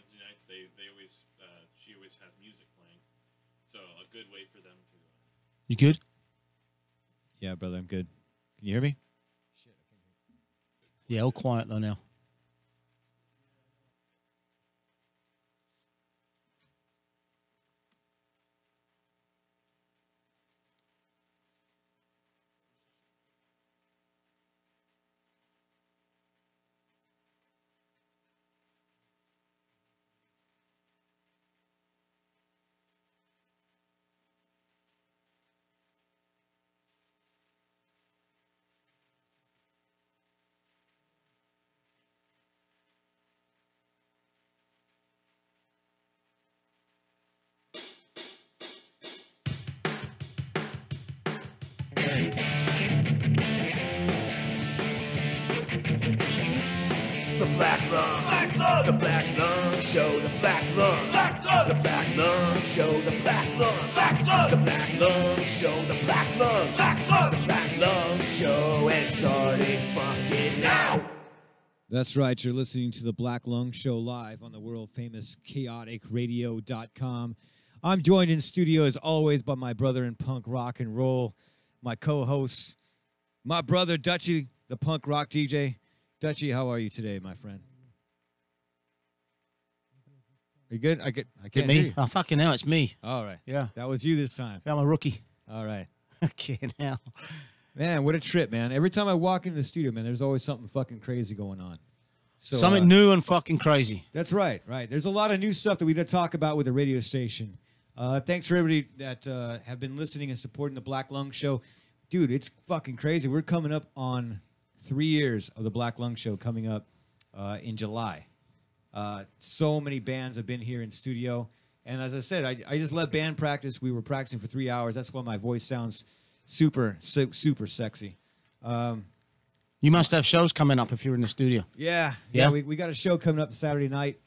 Wednesday nights, they always she always has music playing, so a good way for them to. You good? Yeah, brother, I'm good. Can you hear me? Yeah, all quiet though now. The Black Lung, the Black Lung Show, the Black Lung, the Black Lung Show, the Black Lung, the Black Lung Show, the Black Lung, the Black Lung Show, and starting fucking now. That's right. You're listening to the Black Lung Show live on the world-famous chaoticradio.com. I'm joined in studio, as always, by my brother in punk rock and roll, my co-host, my brother, Dutchie, the punk rock DJ. Dutchie, how are you today, my friend? Are you good? I can't me? hear you. Oh, fucking hell, it's me. All right. Yeah. That was you this time. I'm a rookie. All right. Fucking hell. Man, what a trip, man. Every time I walk into the studio, man, there's always something fucking crazy going on. So, Something new and fucking crazy. That's right, right. There's a lot of new stuff that we got to talk about with the radio station. Thanks for everybody that have been listening and supporting the Black Lung Show. Dude, it's fucking crazy. We're coming up on 3 years of the Black Lung Show coming up in July. So many bands have been here in studio. And as I said, I just left band practice. We were practicing for 3 hours. That's why my voice sounds super sexy. You must have shows coming up if you're in the studio. Yeah. We got a show coming up Saturday night.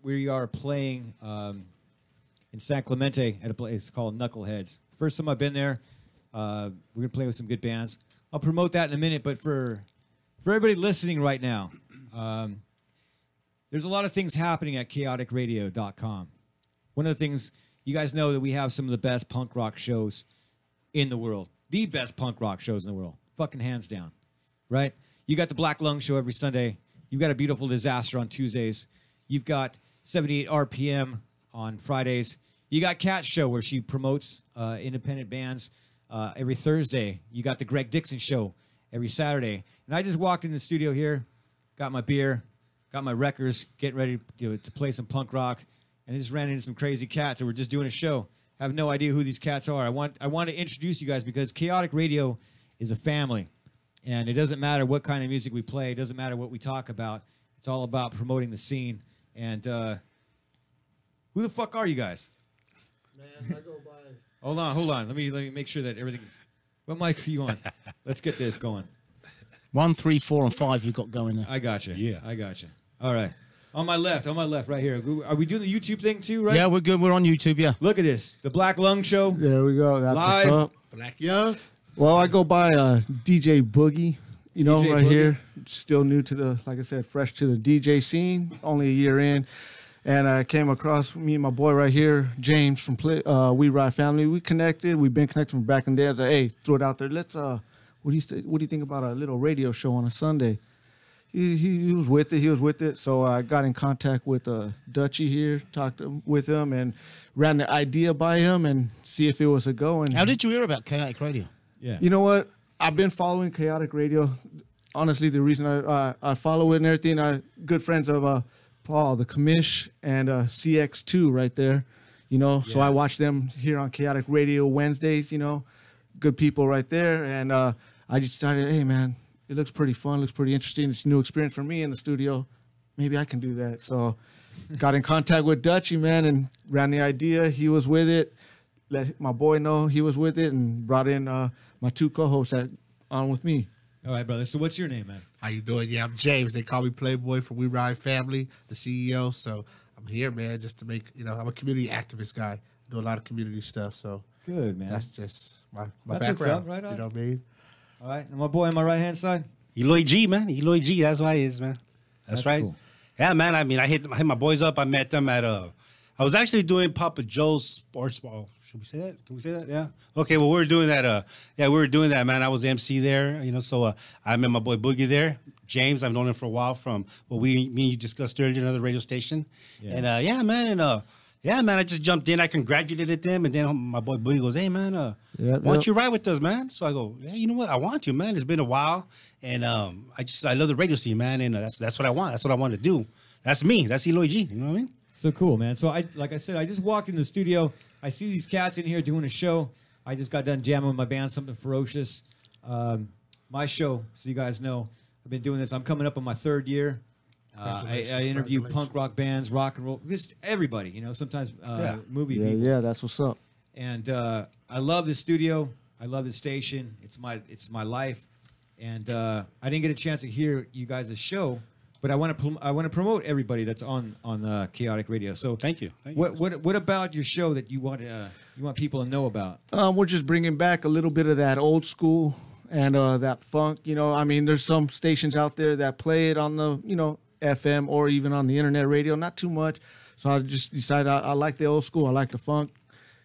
We are playing in San Clemente at a place called Knuckleheads. First time I've been there. We're going to play with some good bands. I'll promote that in a minute, but for everybody listening right now, there's a lot of things happening at chaoticradio.com. One of the things, you guys know that we have some of the best punk rock shows in the world. The best punk rock shows in the world. Fucking hands down. Right? You got the Black Lung Show every Sunday. You've got a Beautiful Disaster on Tuesdays. You've got 78 RPM on Fridays. You got Kat's show where she promotes independent bands every Thursday. You got the Greg Dixon show every Saturday. And I just walked in the studio here, got my beer, got my records, getting ready to play some punk rock, and I just ran into some crazy cats that were just doing a show. I have no idea who these cats are. I want to introduce you guys because Chaotic Radio is a family. And it doesn't matter what kind of music we play. It doesn't matter what we talk about. It's all about promoting the scene. And who the fuck are you guys? Man, I go by. Hold on. Let me make sure that everything. What mic are you on? Let's get this going. 1, 3, 4, and 5 you got going there. I got you. Yeah. I got you. All right. On my left, right here. Are we doing the YouTube thing too, right? Yeah, we're good. We're on YouTube, yeah. Look at this. The Black Lung Show. There we go. That's Live. what's up. Black Young. Well, I go by DJ Boogie. You know, DJ right Boogie. here. Still new to the, like I said, fresh to the DJ scene. Only a year in. And I came across me and my boy right here, James from We Ride Family. We connected. We've been connected from back in the day. I was like, hey, throw it out there. Let's what do you think about a little radio show on a Sunday? He was with it. So I got in contact with Dutchie here, talked with him, and ran the idea by him and see if it was a go. And How did you hear about Chaotic Radio? Yeah. you know what? I've been following Chaotic Radio. Honestly, the reason I follow it and everything, good friends of Paul, the Commish, and CX2 right there. You know, so I watch them here on Chaotic Radio Wednesdays. You know, good people right there. And I just started, hey man, it looks pretty fun, looks pretty interesting. It's a new experience for me in the studio. Maybe I can do that. So got in contact with Dutchie, man, and ran the idea. He was with it. Let my boy know he was with it, and brought in my two co-hosts on with me. All right, brother. So what's your name, man? How you doing? Yeah, I'm James. They call me Playboy from We Ride Family, the CEO. So I'm here, man, just to make, I'm a community activist guy. I do a lot of community stuff. So Good, man. that's just my That's what's background. up, right on. You know what I mean? All right. And my boy on my right-hand side? Eloy G, man. Eloy G, that's what it is, man. That's right. Cool. Yeah, man. I mean, I hit my boys up. I met them at I was actually doing Papa Joe's Sports Ball. Should we say that? Can we say that? Yeah. Okay. Well, we were doing that. Yeah, we were doing that, man. I was MC there. You know, so I met my boy Boogie there. James, I've known him for a while from what me and you discussed earlier, another radio station. Yeah. And yeah, man. And yeah, man. I just jumped in. I congratulated them, and then my boy Boogie goes, "Hey, man, why don't you ride with us, man?" So I go, "Yeah, you know what? I want to, man. It's been a while, and I love the radio scene, man, and that's what I want. That's what I want to do. That's me. That's Eloy G. You know what I mean?" So cool, man. So like I said, I just walked in the studio. I see these cats in here doing a show. I just got done jamming with my band, Something Ferocious. My show, so you guys know, I've been doing this. I'm coming up on my 3rd year. I interview punk rock bands, rock and roll, just everybody, you know, sometimes movie people. Yeah, that's what's up. And I love the studio. I love the station. It's my life. And I didn't get a chance to hear you guys' show, but I want to promote everybody that's on Kaotic Radio. So thank you. What about your show that you want people to know about? We're just bringing back a little bit of that old school and that funk. You know, I mean, there's some stations out there that play it on the FM or even on the internet radio. Not too much. So I just decided I like the old school. I like the funk.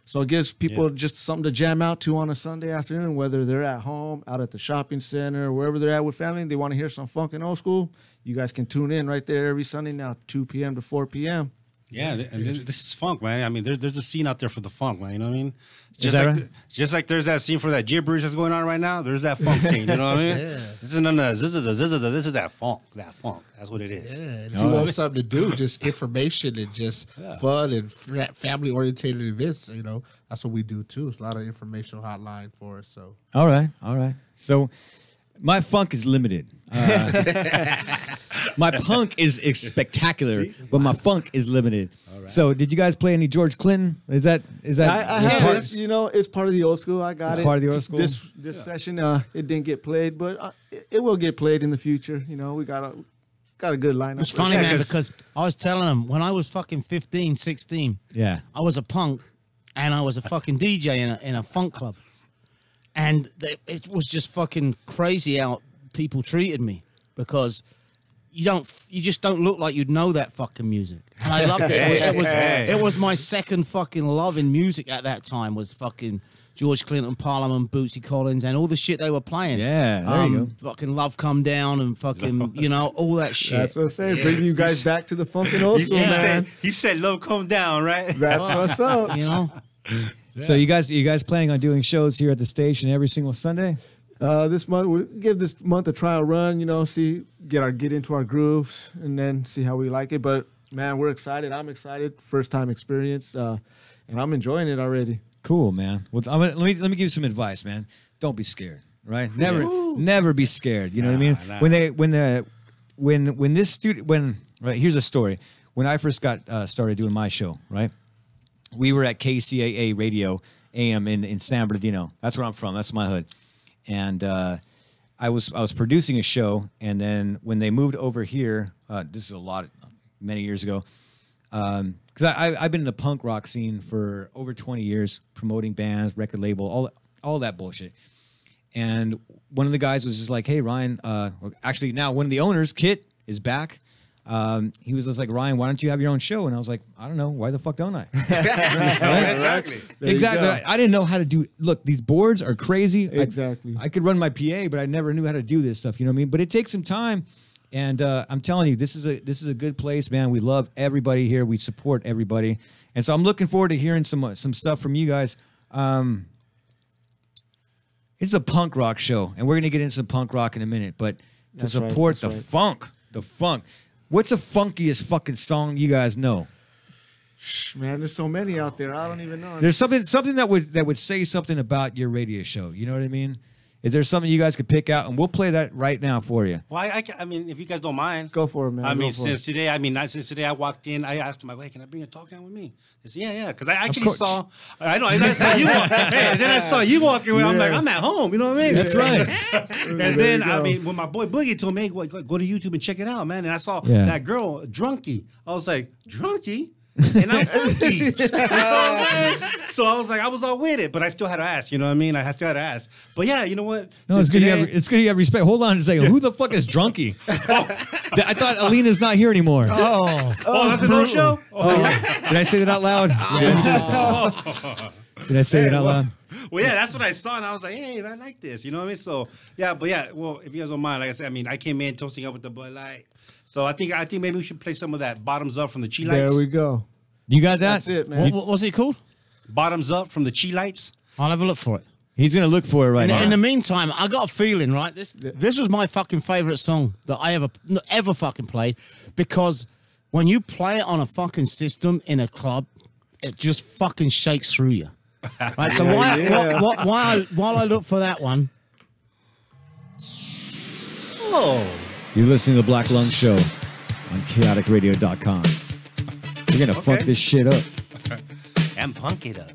So it gives people just something to jam out to on a Sunday afternoon, whether they're at home, out at the shopping center, wherever they're at with family, they want to hear some funk and old school. You guys can tune in right there every Sunday now, 2 p.m. to 4 p.m. Yeah, and this is funk, man. I mean, there's a scene out there for the funk, man. You know what I mean? Just like there's that scene for that gibberish that's going on right now. There's that funk scene. You know what I mean? This is that funk. That funk. That's what it is. Yeah, and if you want something to do, just information and just fun and family oriented events. You know, that's what we do too. It's a lot of informational hotline for us. So all right. So my funk is limited. My punk is spectacular, but my funk is limited. Right. So, did you guys play any George Clinton? Is that? I have it. You know, it's part of the old school. I got it. It's part of the old school. This session, it didn't get played, but it will get played in the future. You know, we got a good lineup. It's funny, man, because I was telling them when I was fucking 15, 16, I was a punk and I was a fucking DJ in a funk club, and it was just fucking crazy how people treated me because you just don't look like you'd know that fucking music. And I loved it. It was my second fucking love in music at that time was fucking George Clinton, Parliament, Bootsy Collins, and all the shit they were playing. Yeah, there you go. Fucking Love Come Down and fucking, you know, all that shit. That's what I'm saying. Bringing you guys back to the fucking old school, man. He said Love Come Down, right? That's what's up. You know? Yeah. So you guys planning on doing shows here at the station every single Sunday? This month, we'll give this month a trial run, you know, get into our grooves and then see how we like it. But man, we're excited. I'm excited. First time experience, and I'm enjoying it already. Cool, man. Well, let me give you some advice, man. Don't be scared, right? Never be scared. You know what I mean? Nah. Right, here's a story. When I first got started doing my show, right? We were at KCAA Radio AM in San Bernardino. That's where I'm from. That's my hood. And I was producing a show, and then when they moved over here, this is many years ago, because I've been in the punk rock scene for over 20 years, promoting bands, record label, all that bullshit. And one of the guys was just like, "Hey, Ryan," actually now one of the owners, Kit, is back. He was just like, "Ryan, why don't you have your own show?" And I was like, "I don't know. Why the fuck don't I?" Exactly. I didn't know how to do. Look, these boards are crazy. Exactly. I could run my PA, but I never knew how to do this stuff. You know what I mean? But it takes some time. And I'm telling you, this is a good place, man. We love everybody here. We support everybody. And so I'm looking forward to hearing some stuff from you guys. It's a punk rock show, and we're gonna get into some punk rock in a minute. But to support the funk. What's the funkiest fucking song you guys know? Man, there's so many out there. I don't even know. There's something that would say something about your radio show. You know what I mean? Is there something you guys could pick out? And we'll play that right now for you. Well, I mean, if you guys don't mind. Go for it, man. Since today I walked in, I asked him, "Hey, can I bring a talk down with me?" They said, yeah. Because I actually saw, I saw you walk. Hey, then I saw you walking away. I'm like, I'm at home. You know what I mean? That's right. And then, I mean, when my boy Boogie told me, hey, go to YouTube and check it out, man. And I saw that girl, Drunky. I was like, Drunky? and I'm funky. You know what I'm saying? So I was like, I was all with it, but I still had to ask. You know what I mean? I still had to ask. But yeah, you know what? No, it's good. It's good. You have respect. Hold on a second. Who the fuck is Drunky? I thought Alina's not here anymore. Oh, that's a no-show. Did I say that out loud? Did I say it out loud? Well, yeah, that's what I saw, and I was like, hey, I like this. You know what I mean? So, yeah, but yeah, well, if you guys don't mind, like I said, I mean, I came in toasting up with the Bud Light. So I think maybe we should play some of that Bottoms Up from the Chi Lights. There we go. You got that? That's it, man. What was it called? Bottoms Up from the Chi Lights. I'll have a look for it. He's going to look for it right now. In the meantime, I got a feeling, right? This was my fucking favorite song that I ever fucking played, because when you play it on a fucking system in a club, it just fucking shakes through you. Right, so while I look for that one. Oh. You're listening to the Black Lung Show on chaoticradio.com. We're going to fuck this shit up. And punk it up.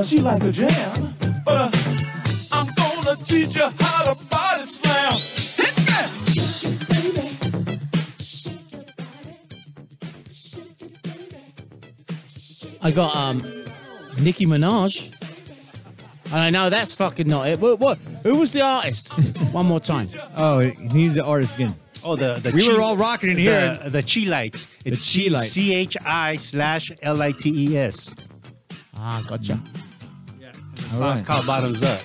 She like a jam, but I'm gonna teach you how to body slam. Hit that! I got Nicki Minaj, and I know that's fucking not it. What? Who was the artist? One more time. Oh, he needs the artist again. Oh, the we Chi, were all rocking in here. The Chi Lights. It's Chi Lights. CHI/LITES. Ah, gotcha. The song's called Bottoms Up.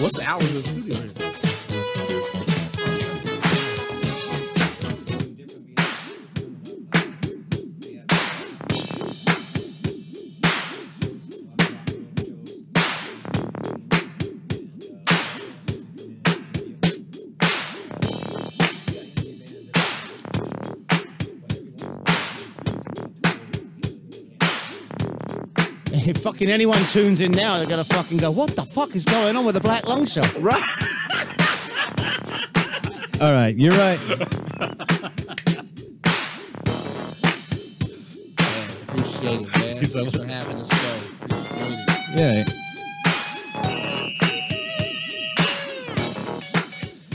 What's the hours in the studio here? If fucking anyone tunes in now, they're gonna fucking go, "What the fuck is going on with the Black Lung Show?" Right. All right, you're right. Appreciate it, man. Thanks for having us go. Appreciate it. Yeah.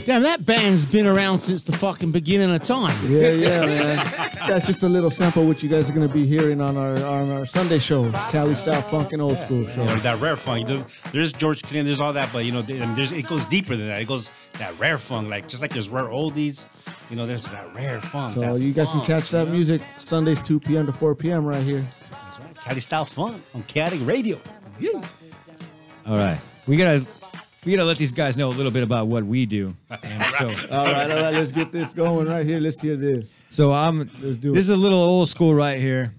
Damn, that band's been around since the fucking beginning of time. Yeah, man. That's just a little sample what you guys are gonna be hearing on our Sunday show, Cali Style Funk and Old School show. You know, that rare funk. There's George Clinton, there's all that, but you know, it goes deeper than that. It goes that rare funk, like just like there's rare oldies. You know, there's that rare funk. So that you guys funk, can catch that music Sundays 2 p.m. to 4 p.m. right here. That's right. Cali Style Funk on Chaotic Radio. Yeah. All right. We gotta let these guys know a little bit about what we do. And so, all right, let's get this going right here. Let's hear this. So let's do it. This is a little old school right here.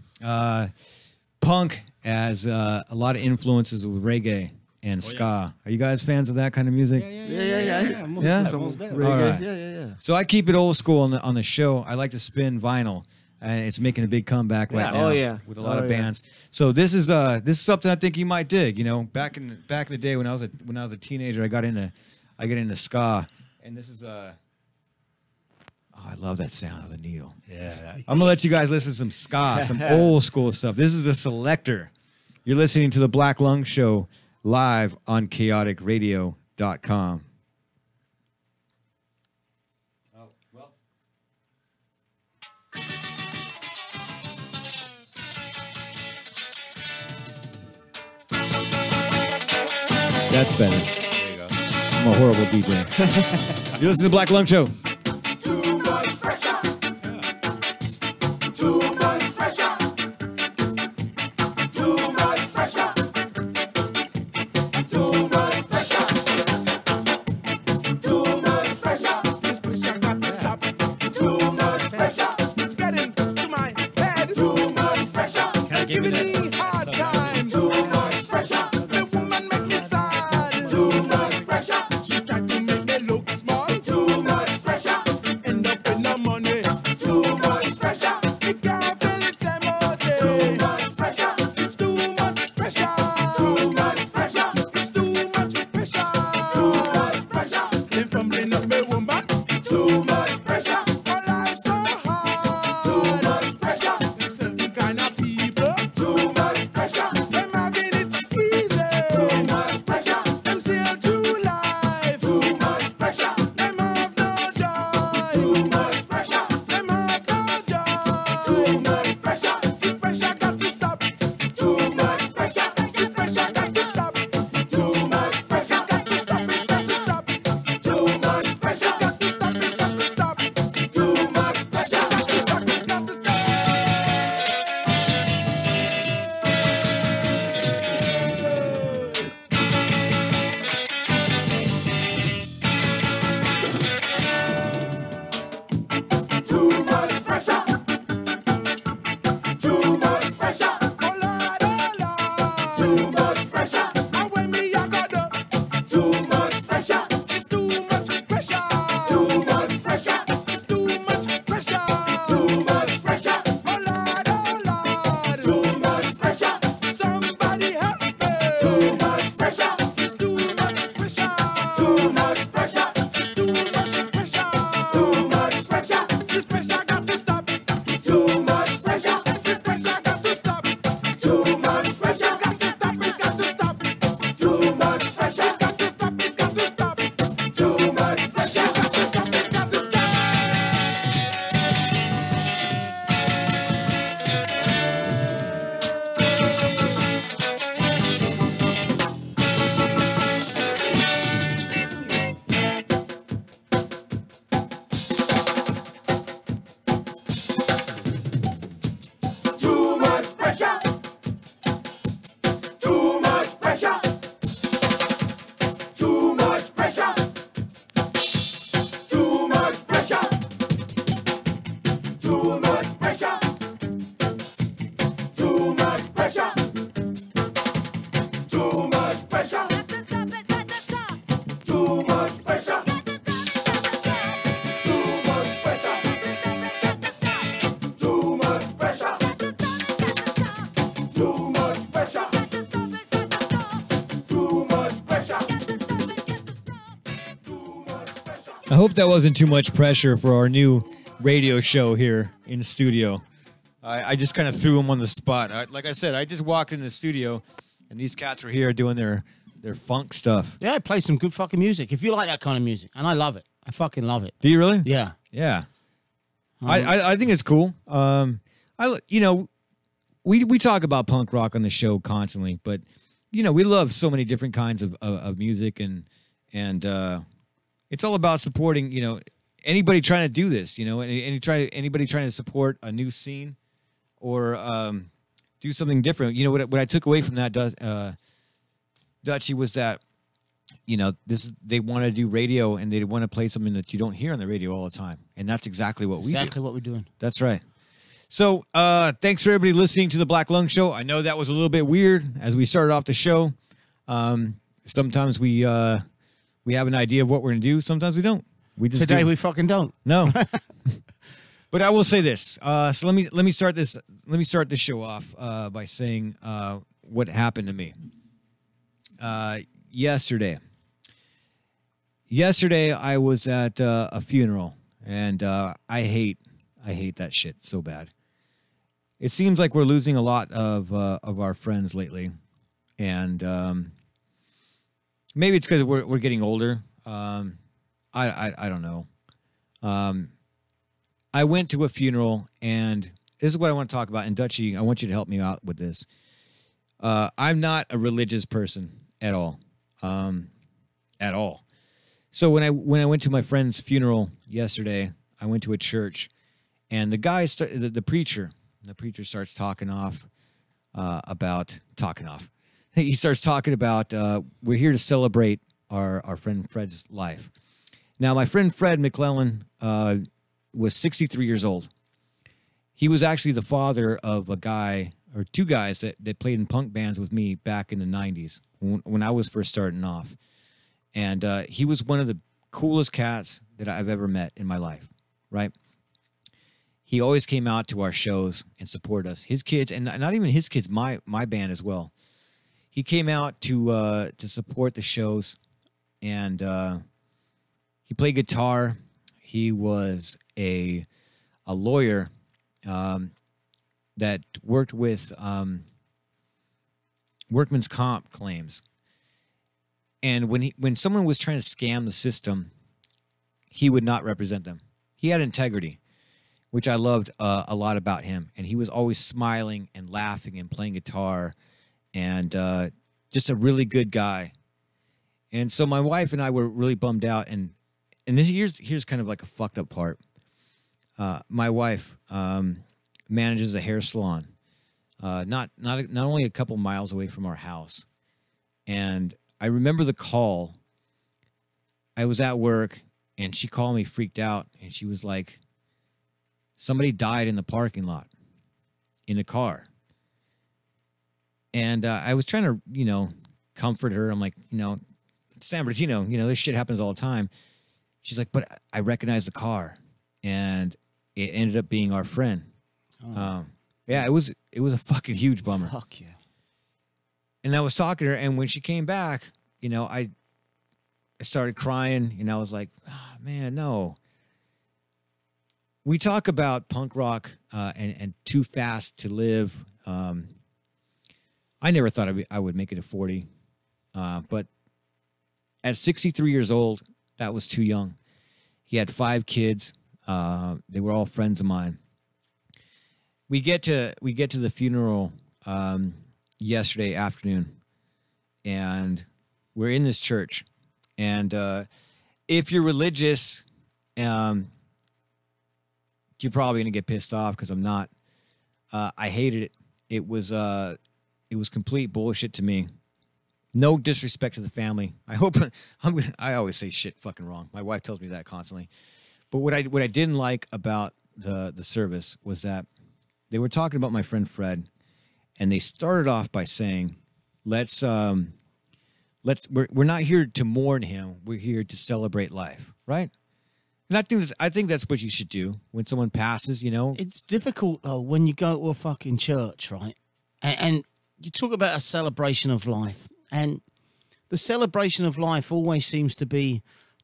Punk has a lot of influences with reggae. and ska. Are you guys fans of that kind of music? Yeah. Yeah? Some All reggae. right. Yeah. So I keep it old school on the show. I like to spin vinyl, and it's making a big comeback right now. Oh, yeah. With a lot of yeah. bands. So this is something I think you might dig. You know, back in the day when I was a teenager, I got into ska, and this is I love that sound of the needle. Yeah. I'm gonna let you guys listen to some ska, some old school stuff. This is a selector. You're listening to the Black Lung Show live on chaoticradio.com. Oh, well. That's better. There you go. I'm a horrible DJ. You're listening to the Black Lung Show. Too much pressure. Too much pressure. Too much pressure. Too much pressure. Too much pressure. This pressure got to stop. Too much pressure. It's getting to my head. Too much pressure. Giving me hard time. Too much pressure. The woman make me sad. Too much pressure. She tried to make me look small. Too much pressure. End up in the money. Too much pressure. You can't feel it anymore. Too much pressure. It's too much pressure. Too much pressure. It's too much pressure. Too much pressure. Them fumbling up me woman. Too much pressure. My life's so hard. Too much pressure. Them certain kind of people. Too much pressure. Them having it easy. Too much pressure. Them sail through life. Too much pressure. Them have no joy. Too much pressure. Them have no joy. Too much pressure. This pressure got to stop. Too much pressure. This pressure got to stop. Too much pressure. It's got to stop. It's got to stop. Too much pressure. It's got to stop. It's got to stop. Too much pressure. It's got to stop. It's got to stop. Too much pressure. Too much pressure. Oh Lord, oh Lord. Too much pressure. And when me a go do, too much pressure. It's too much pressure. Too much pressure. It's too much pressure. Too much pressure. Oh Lord, oh Lord. Too much pressure. Somebody help me. Too much pressure. It's too much pressure. Too much pressure. It's too much pressure. Too much pressure. This pressure got to stop. Too much pressure. This pressure got to stop. Too much pressure. It's got to stop. It's got to stop. Too much pressure. It's got to stop. It's got to stop. Too much pressure. It's got to stop. It's got to stop. Too much pressure. Too much pressure. Too much pressure. Too much pressure. Too much pressure. Too much pressure. Too much pressure. Too much pressure. Too much pressure. Too much pressure. Too much pressure. Too much pressure. Too much pressure. I hope that wasn't too much pressure for our new radio show here in the studio. I just kind of threw them on the spot. Like I said, I just walked in the studio, and these cats were here doing their funk stuff. Yeah, I play some good fucking music. If you like that kind of music, and I love it. I fucking love it. Do you really? Yeah. Yeah. I think it's cool. We talk about punk rock on the show constantly, but we love so many different kinds of music, and it's all about supporting anybody trying to do this, anybody trying to support a new scene or do something different. What I took away from that Dutchie was that they want to do radio, and they want to play something that you don't hear on the radio all the time, and that's exactly what we do. Exactly what we're doing. That's right. So thanks for everybody listening to the Black Lung Show. I know that was a little bit weird as we started off the show. Sometimes we have an idea of what we're gonna do. Sometimes we don't. We just Today do. we fucking don't. No. But I will say this. So let me start this. Let me start this show off by saying what happened to me yesterday. Yesterday I was at a funeral, and I hate that shit so bad. It seems like we're losing a lot of our friends lately, and maybe it's because we're getting older. I don't know. I went to a funeral, and this is what I want to talk about. And Dutchie, I want you to help me out with this. I'm not a religious person at all, at all. So when I went to my friend's funeral yesterday, I went to a church, and the guy, the preacher starts talking off about talking off. He starts talking about we're here to celebrate our friend Fred's life. Now, my friend Fred McClellan was 63 years old. He was actually the father of a guy or two guys that played in punk bands with me back in the 90s when I was first starting off. And he was one of the coolest cats that I've ever met in my life, right? He always came out to our shows and supported us. His kids, and not even his kids, my band as well. He came out to support the shows, and he played guitar. He was a lawyer that worked with workman's comp claims. And when someone was trying to scam the system, he would not represent them. He had integrity, which I loved a lot about him. And he was always smiling and laughing and playing guitar, and just a really good guy. And so my wife and I were really bummed out. And here's kind of like a fucked up part. My wife manages a hair salon, not only a couple miles away from our house. And I remember the call. I was at work, and she called me freaked out, and she was like, somebody died in the parking lot in a car. And I was trying to, comfort her. I'm like, San Bernardino, this shit happens all the time. She's like, but I recognize the car. And it ended up being our friend. Oh. Yeah, it was a fucking huge bummer. Fuck yeah. And I was talking to her, and when she came back, I started crying, and I was like, oh, man, no. We talk about punk rock and Too Fast to Live. I never thought I would make it to 40. But at 63 years old, that was too young. He had 5 kids. They were all friends of mine. We get to the funeral yesterday afternoon, and we're in this church. And if you're religious, you're probably gonna get pissed off because I'm not. I hated it. It was complete bullshit to me. No disrespect to the family. I always say shit fucking wrong. My wife tells me that constantly. But what I didn't like about the service was that they were talking about my friend Fred, and they started off by saying, we're not here to mourn him. We're here to celebrate life, right? And I think that's what you should do when someone passes, It's difficult, though, when you go to a fucking church, right? And you talk about a celebration of life. And the celebration of life always seems to be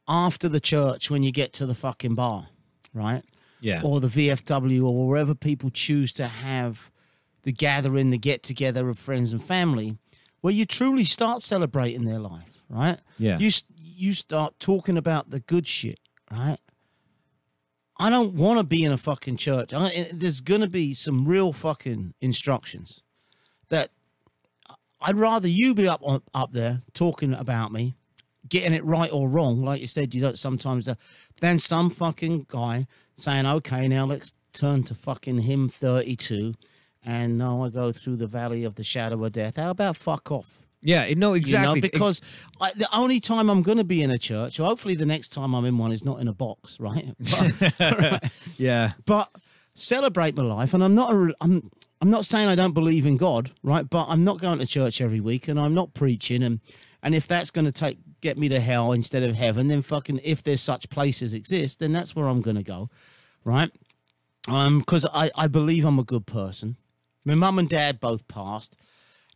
after the church when you get to the fucking bar, right? Yeah. Or the VFW or wherever people choose to have the gathering, the get-together of friends and family, where you truly start celebrating their life, right? Yeah. You start talking about the good shit, right? I don't want to be in a fucking church. There's going to be some real fucking instructions that I'd rather you be up there talking about me, getting it right or wrong, like you said, you don't sometimes, than some fucking guy saying, okay, now let's turn to fucking hymn 32, and now I go through the valley of the shadow of death. How about fuck off? Yeah, no, exactly. Because the only time I'm going to be in a church, or hopefully the next time I'm in one, is not in a box, right? But, right. Yeah. But celebrate my life, and I'm not saying I don't believe in God, right? But I'm not going to church every week, and I'm not preaching, And if that's going to get me to hell instead of heaven, then fucking, if there's such places exist, then that's where I'm going to go, right? Because I believe I'm a good person. My mum and dad both passed,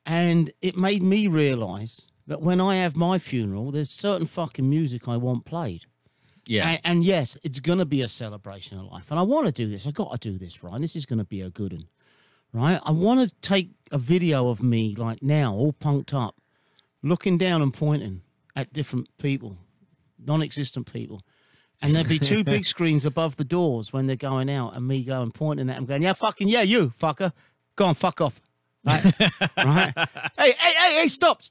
and it made me realize that when I have my funeral, there's certain fucking music I want played. Yeah. And yes, it's going to be a celebration of life. And I want to do this. I got to do this, right? This is going to be a good one, right? I want to take a video of me like now, all punked up, looking down and pointing at different people, non-existent people. And there'd be two big screens above the doors when they're going out, and me going pointing at them, going, yeah, fucking, yeah, you, fucker. Go on, fuck off. Right? Right? Hey, stop.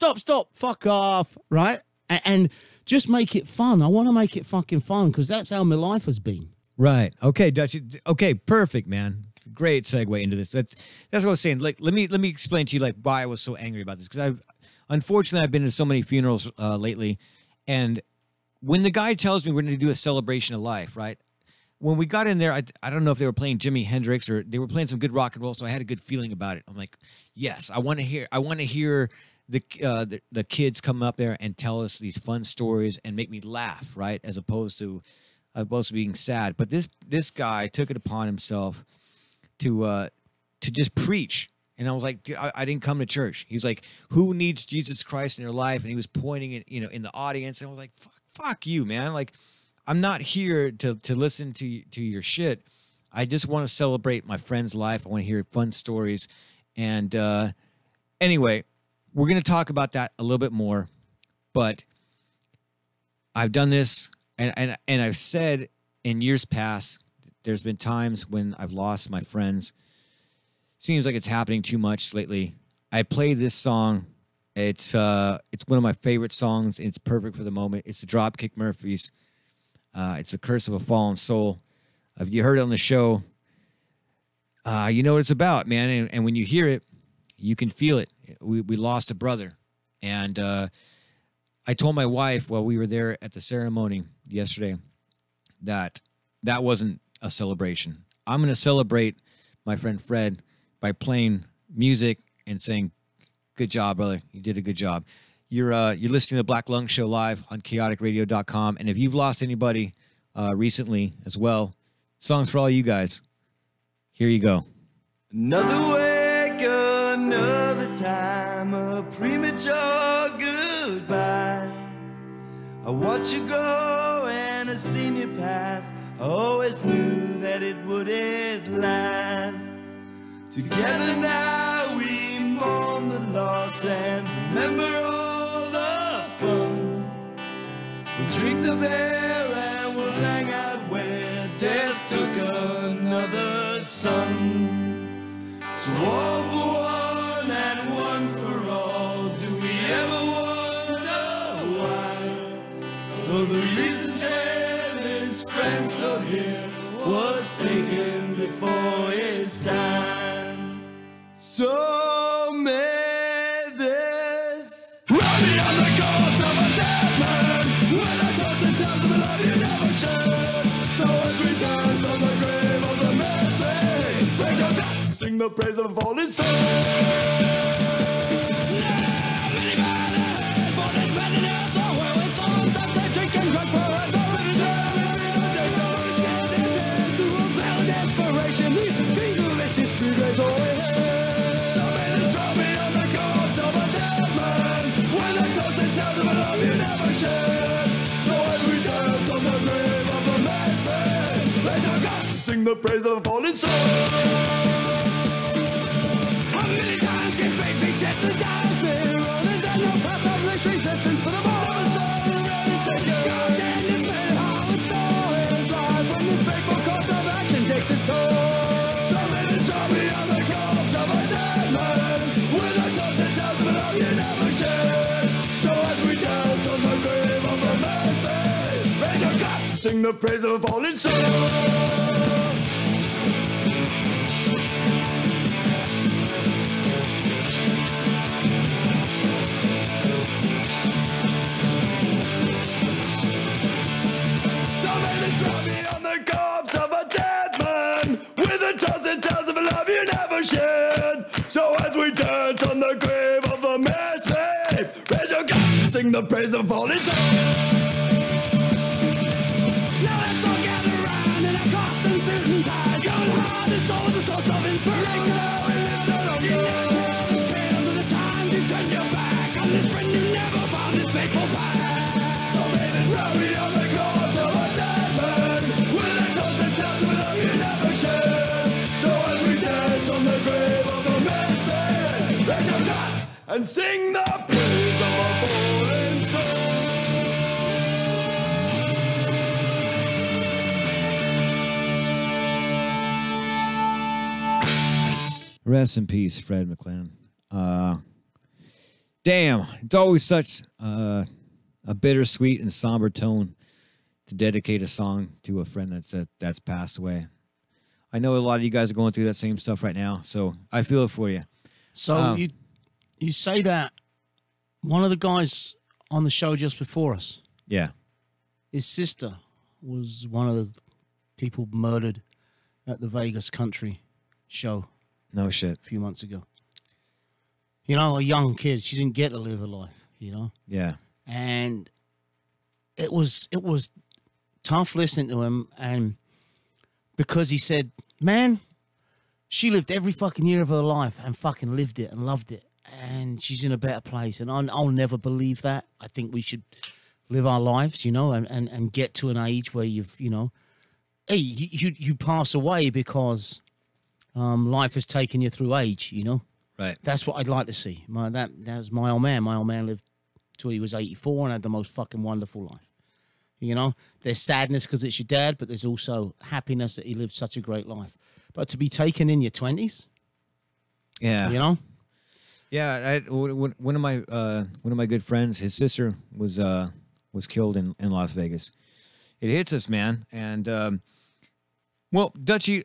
Fuck off. Right? And just make it fun. I want to make it fucking fun because that's how my life has been. Right. Okay, Dutch. Okay, perfect, man. Great segue into this. That's what I was saying. Like, let me explain to you like why I was so angry about this, because unfortunately I've been to so many funerals lately, and when the guy tells me we're going to do a celebration of life, right? When we got in there, I don't know if they were playing Jimi Hendrix or they were playing some good rock and roll, so I had a good feeling about it. I'm like, yes, I want to hear the kids come up there and tell us these fun stories and make me laugh, right? As opposed to being sad. But this guy took it upon himself to just preach. And I was like, dude, I didn't come to church. He was like, who needs Jesus Christ in your life? And he was pointing it, in the audience. And I was like, fuck you, man. Like, I'm not here to listen to your shit. I just want to celebrate my friend's life. I want to hear fun stories. And anyway, we're going to talk about that a little bit more. But I've done this, and I've said in years past, there's been times when I've lost my friends. Seems like it's happening too much lately. I played this song. It's one of my favorite songs. And it's perfect for the moment. It's the Dropkick Murphys. It's The Curse of a Fallen Soul. If you heard it on the show, you know what it's about, man. And when you hear it, you can feel it. We lost a brother. And I told my wife while we were there at the ceremony yesterday that wasn't a celebration. I'm going to celebrate my friend Fred by playing music and saying, good job, brother. You did a good job. You're listening to the Black Lung Show live on chaoticradio.com. And if you've lost anybody recently as well, songs for all you guys. Here you go. Another wake, another time, a premature goodbye. I watch you go and I seen you pass. I always knew that it wouldn't last. Together now we mourn the loss and remember all the fun. We'll drink the beer and we'll hang out where death took another son. So all for one and one for all. Do we ever wonder why? Though the reasons gave his friend so dear was taken before his time. So may this run me on the corpse of a dead man, with a dozen times of a love you never shared. So as we dance on the grave of the man's name, raise your glass, sing the praise of a fallen soul. Yeah, many men ahead for this madness, so where we sometimes they drink and drink for resurrection. They don't shed their tears to a veil of desperation. These delicious three days away. Sing the praise of a fallen soul. How many times can fate be just as dies me? Is there no path of least resistance for the moment? Shocked and dismayed how it starts life when this fateful course of action takes its toll. So many saw me on the corpse of a dead man, with a dozen tales of a love you never shared. So as we dance on the grave of a man's name, raise your glass, sing the praise of a fallen soul. Sing sing the praise of fallen souls. Now let's all gather around in our costume suit and ties. Your heart and soul is the source of inspiration. You never tell the tales of the times you turned your back on this friend you never found this faithful path. So baby, shall we on the corpse of a dead man with a toast that tells of a love you never shared. So as we dance on the grave of the misfit, raise your glass and sing the praise of a fallen soul. Rest in peace, Fred McClellan. Damn, it's always such a bittersweet and somber tone to dedicate a song to a friend that's passed away. I know a lot of you guys are going through that same stuff right now, so I feel it for you. So you say that one of the guys on the show just before us, Yeah. his sister was one of the people murdered at the Vegas Country show No shit. a few months ago. You know, a young kid. She didn't get to live her life, you know? Yeah. And it was tough listening to him, and because he said, man, she lived every fucking year of her life and fucking lived it and loved it, and she's in a better place, and I'll never believe that. I think we should live our lives, you know, and get to an age where you've, you know, hey, you pass away because life has taken you through age, you know. Right. That's what I'd like to see. That was my old man. My old man lived till he was 84 and had the most fucking wonderful life. You know, there's sadness because it's your dad, but there's also happiness that he lived such a great life. But to be taken in your 20s, Yeah. you know, Yeah, one of my good friends, his sister was killed in Las Vegas. It hits us, man. And well, Dutchie,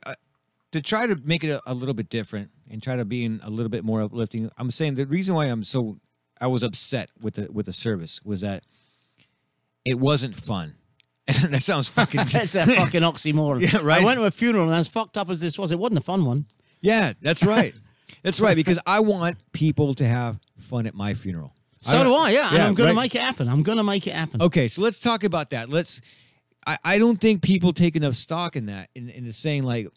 to try to make it a little bit different and try to be a little bit more uplifting, I'm saying the reason why I was upset with the service was that it wasn't fun. And that sounds fucking that's a fucking oxymoron. Yeah, right. I went to a funeral, and as fucked up as this was, it wasn't a fun one. Yeah, that's right. That's right, because I want people to have fun at my funeral. So do I, yeah. And I'm going to right. make it happen. I'm going to make it happen. Okay, so let's talk about that. I don't think people take enough stock in that, in saying, like,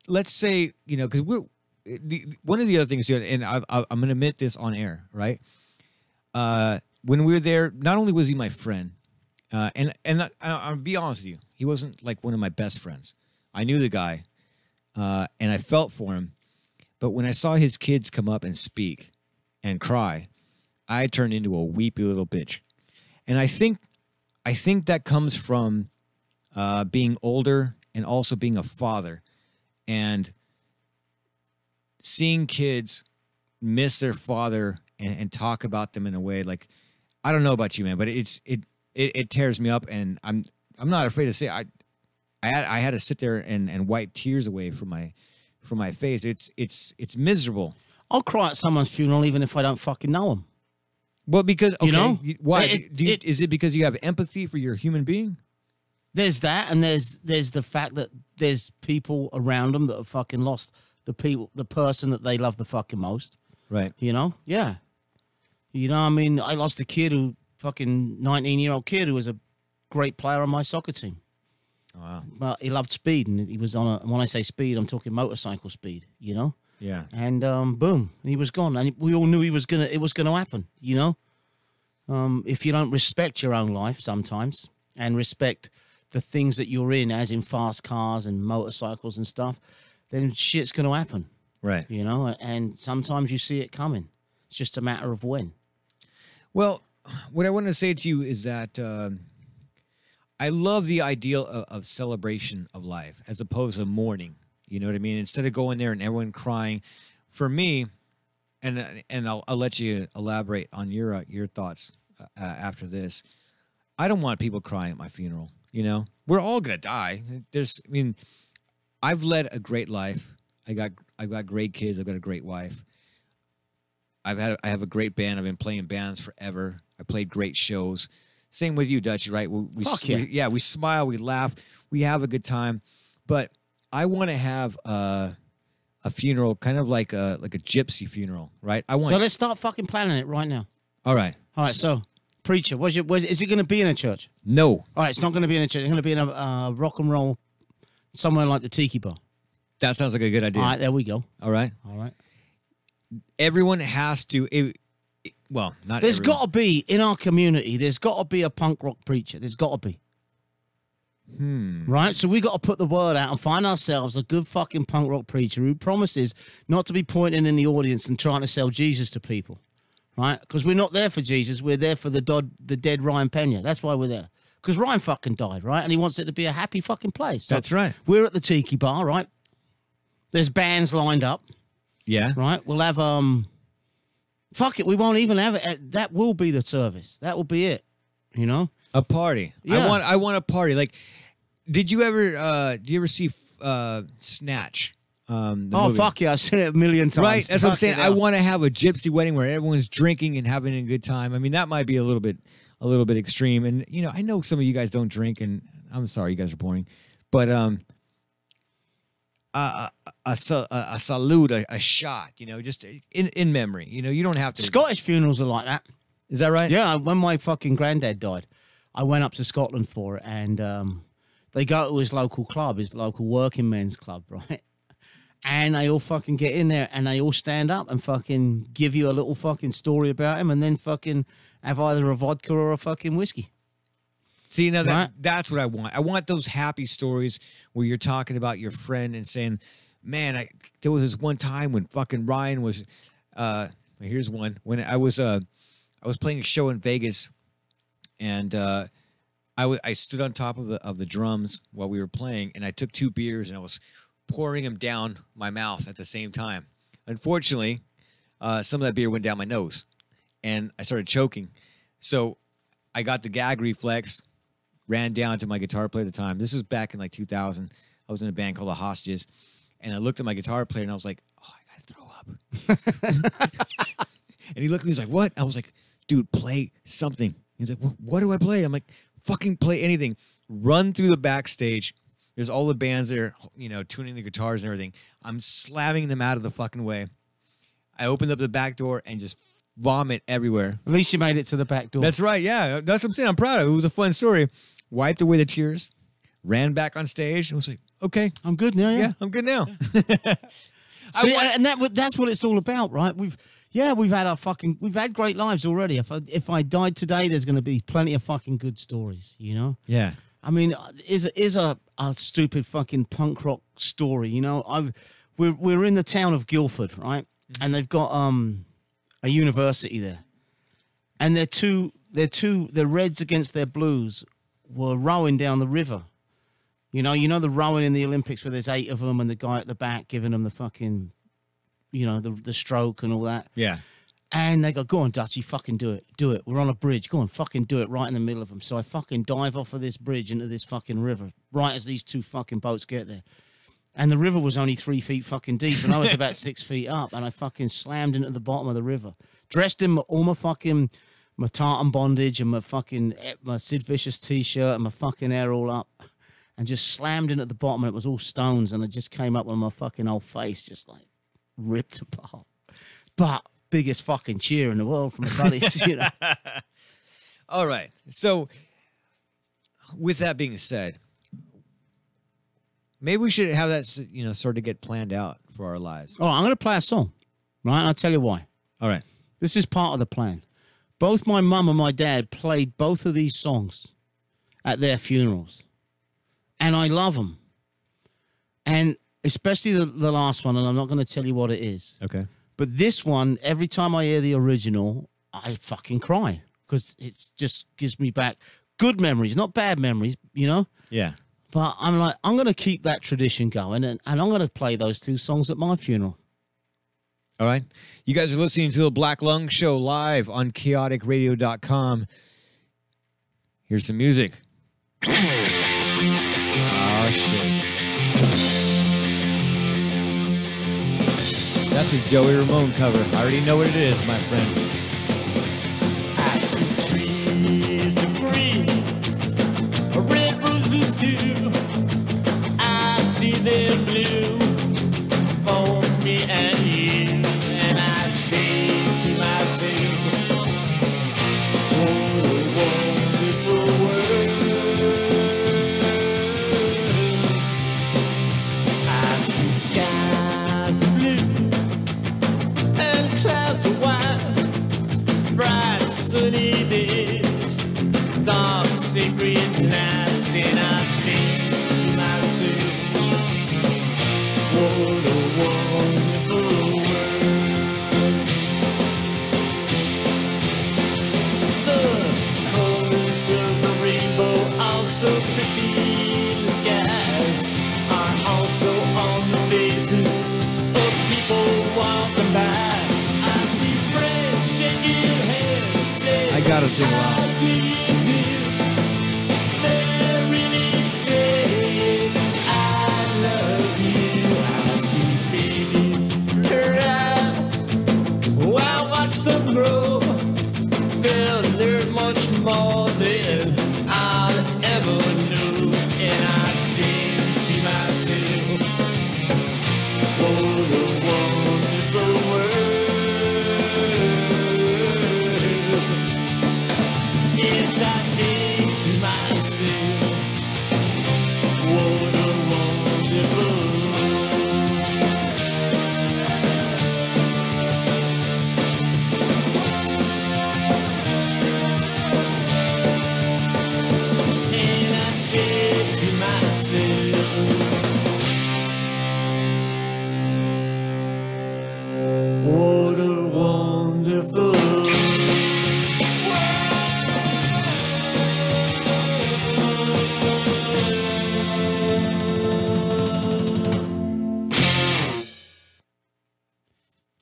let's say, you know, because one of the other things here, and I'm going to admit this on air, right? When we were there, not only was he my friend, and I'll be honest with you, he wasn't like one of my best friends. I knew the guy, and I felt for him. But when I saw his kids come up and speak and cry, I turned into a weepy little bitch. And I think that comes from being older and also being a father and seeing kids miss their father and talk about them in a way like, I don't know about you, man, but it tears me up, and I'm not afraid to say I had to sit there and wipe tears away from my face. It's miserable. I'll cry at someone's funeral even if I don't fucking know them. Well, because okay, You know? why? Is it because you have empathy for your human being? There's that, and there's the fact that there's people around them that have fucking lost the person that they love the fucking most. Right. You know? Yeah. You know, I mean, I lost a kid who fucking 19-year-old kid who was a great player on my soccer team. Wow. But he loved speed, and he was on when I say speed, I'm talking motorcycle speed, you know? Yeah. And boom, he was gone. And we all knew it was gonna happen, you know? If you don't respect your own life sometimes and respect the things that you're in, as in fast cars and motorcycles and stuff, then shit's gonna happen. Right. You know, and sometimes you see it coming. It's just a matter of when. Well, what I want to say to you is that I love the ideal of celebration of life as opposed to mourning. You know what I mean? Instead of going there and everyone crying, for me, and I'll let you elaborate on your thoughts after this. I don't want people crying at my funeral. You know, we're all gonna die. I've led a great life. I've got great kids. I've got a great wife. I have a great band. I've been playing bands forever. I played great shows. Same with you, Dutchie, right? We smile, we laugh, we have a good time. But I want to have a funeral, kind of like a gypsy funeral, right? So let's start fucking planning it right now. All right. All right. So preacher? Is it going to be in a church? No. All right, it's not going to be in a church. It's going to be in a rock and roll somewhere like the Tiki Bar. That sounds like a good idea. All right, there we go. All right. Everyone has to. Well, not. There's everyone. got to be in our community. There's got to be a punk rock preacher. There's got to be. Right, so we got to put the word out and find ourselves a good fucking punk rock preacher who promises not to be pointing in the audience and trying to sell Jesus to people, right? Because we're not there for Jesus, we're there for the dead Ryan Pena. That's why we're there. Because Ryan fucking died, right? And he wants it to be a happy fucking place. So that's right. We're at the Tiki Bar, right? There's bands lined up. Yeah. Right. We'll have fuck it. We won't even have it. That will be the service. That will be it. You know. A party. Yeah. I want a party. Like, did you ever see Snatch? The movie? Fuck yeah, I've seen it a million times. Right, that's what I'm saying. Fuck it I out. want to have a gypsy wedding where everyone's drinking and having a good time. I mean, that might be a little bit extreme. And you know, I know some of you guys don't drink, and I'm sorry, you guys are boring. But a salute, a shot, you know, just in memory. You know, you don't have to. Scottish funerals are like that. Is that right? Yeah, when my fucking granddad died, I went up to Scotland for it, and they go to his local club, his local working men's club, right? And they all fucking get in there, and they all stand up and fucking give you a little fucking story about him, and then fucking have either a vodka or a fucking whiskey. See, now Right. that's what I want. I want those happy stories where you're talking about your friend and saying, man, there was this one time when fucking Ryan was, here's one. When I was playing a show in Vegas, and I stood on top of the drums while we were playing, and I took 2 beers, and I was pouring them down my mouth at the same time. Unfortunately, some of that beer went down my nose, and I started choking. So I got the gag reflex, ran down to my guitar player at the time. This was back in like 2000. I was in a band called The Hostages, and I looked at my guitar player, and I was like, oh, I gotta throw up. And he looked at me, he's like, what? I was like, dude, play something. He's like, what do I play? I'm like, fucking play anything. Run through the backstage. There's all the bands there, you know, tuning the guitars and everything. I'm slamming them out of the fucking way. I opened up the back door and just vomit everywhere. At least you made it to the back door. That's right, yeah. That's what I'm saying. I'm proud of it. It was a fun story. Wiped away the tears, ran back on stage. I was like, okay. I'm good now, yeah. Yeah, I'm good now. See, and that's what it's all about, right? We've had great lives already. If I died today, there's going to be plenty of fucking good stories, you know? Yeah. I mean, is a stupid fucking punk rock story, you know? We're in the town of Guildford, right? Mm-hmm. And they've got a university there, and their Reds against their Blues were rowing down the river. You know the rowing in the Olympics where there's 8 of them and the guy at the back giving them the fucking, you know, the stroke and all that. Yeah. And they go, go on, Dutchy, fucking do it. We're on a bridge. Go on, fucking do it right in the middle of them. So I fucking dive off of this bridge into this fucking river right as these 2 fucking boats get there. And the river was only 3 feet fucking deep, and I was about 6 feet up, and I fucking slammed into the bottom of the river. Dressed in all my fucking, my tartan bondage and my Sid Vicious t-shirt and my fucking hair all up, and just slammed into the bottom, and it was all stones, and I just came up with my fucking old face just like ripped apart. But biggest fucking cheer in the world from my buddies, you know. All right. So with that being said, maybe we should have that, you know, sort of get planned out for our lives. All right, I'm going to play a song, right? And I'll tell you why. All right. This is part of the plan. Both my mum and my dad played both of these songs at their funerals. And I love them. And especially the last one, and I'm not going to tell you what it is. Okay. But this one, every time I hear the original, I fucking cry. Because it just gives me back good memories, not bad memories, you know? Yeah. But I'm like, I'm going to keep that tradition going, and I'm going to play those 2 songs at my funeral. All right. You guys are listening to the Black Lung Show live on chaoticradio.com. Here's some music. Oh, shit. That's a Joey Ramone cover. I already know what it is, my friend. I see trees of green, red roses too. I see them blue for me and you. And I say to myself, oh, dark, sacred nights, and I think to myself, what a wonderful world. The colors of the rainbow are so pretty, the skies are also on the faces of people walking by. I see friends shaking hands, say, I gotta sing loud. how do you do? They're really saying, I love you. I see babies cry while I watch them grow. They'll learn much more than I'll ever know. And I think to myself, what a wonderful world. Yes, I think to myself, what a wonderful world. And I say to myself, what a wonderful world.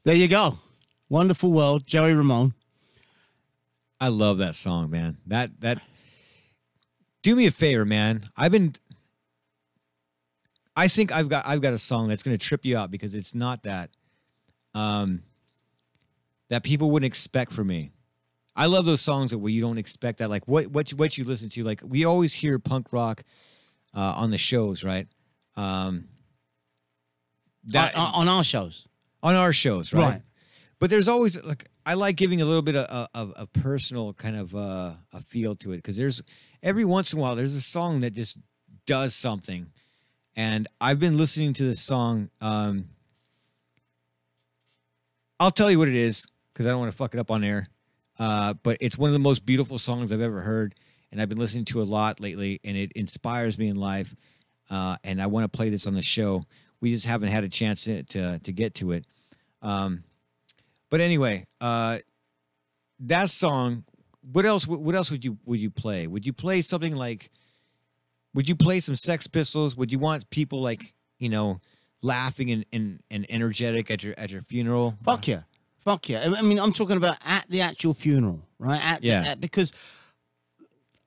There you go. Wonderful World, Joey Ramone. I love that song, man. That do me a favor, man. I think I've got a song that's gonna trip you out because it's not that that people wouldn't expect from me. I love those songs where you don't expect that. Like what you listen to. Like we always hear punk rock on the shows, right? On our shows. On our shows, right? Right. But there's always like I like giving a little bit of a personal kind of a feel to it because there's every once in a while there's a song that just does something, and I've been listening to this song. I'll tell you what it is because I don't want to fuck it up on air. But it's one of the most beautiful songs I've ever heard, and I've been listening to a lot lately, and it inspires me in life. And I want to play this on the show. We just haven't had a chance to get to it. But anyway, that song. What else would you play? Would you play something like? Would you play some Sex Pistols? Would you want people like laughing and energetic at your funeral? Fuck yeah. Fuck yeah. I mean, I'm talking about at the actual funeral, right? Because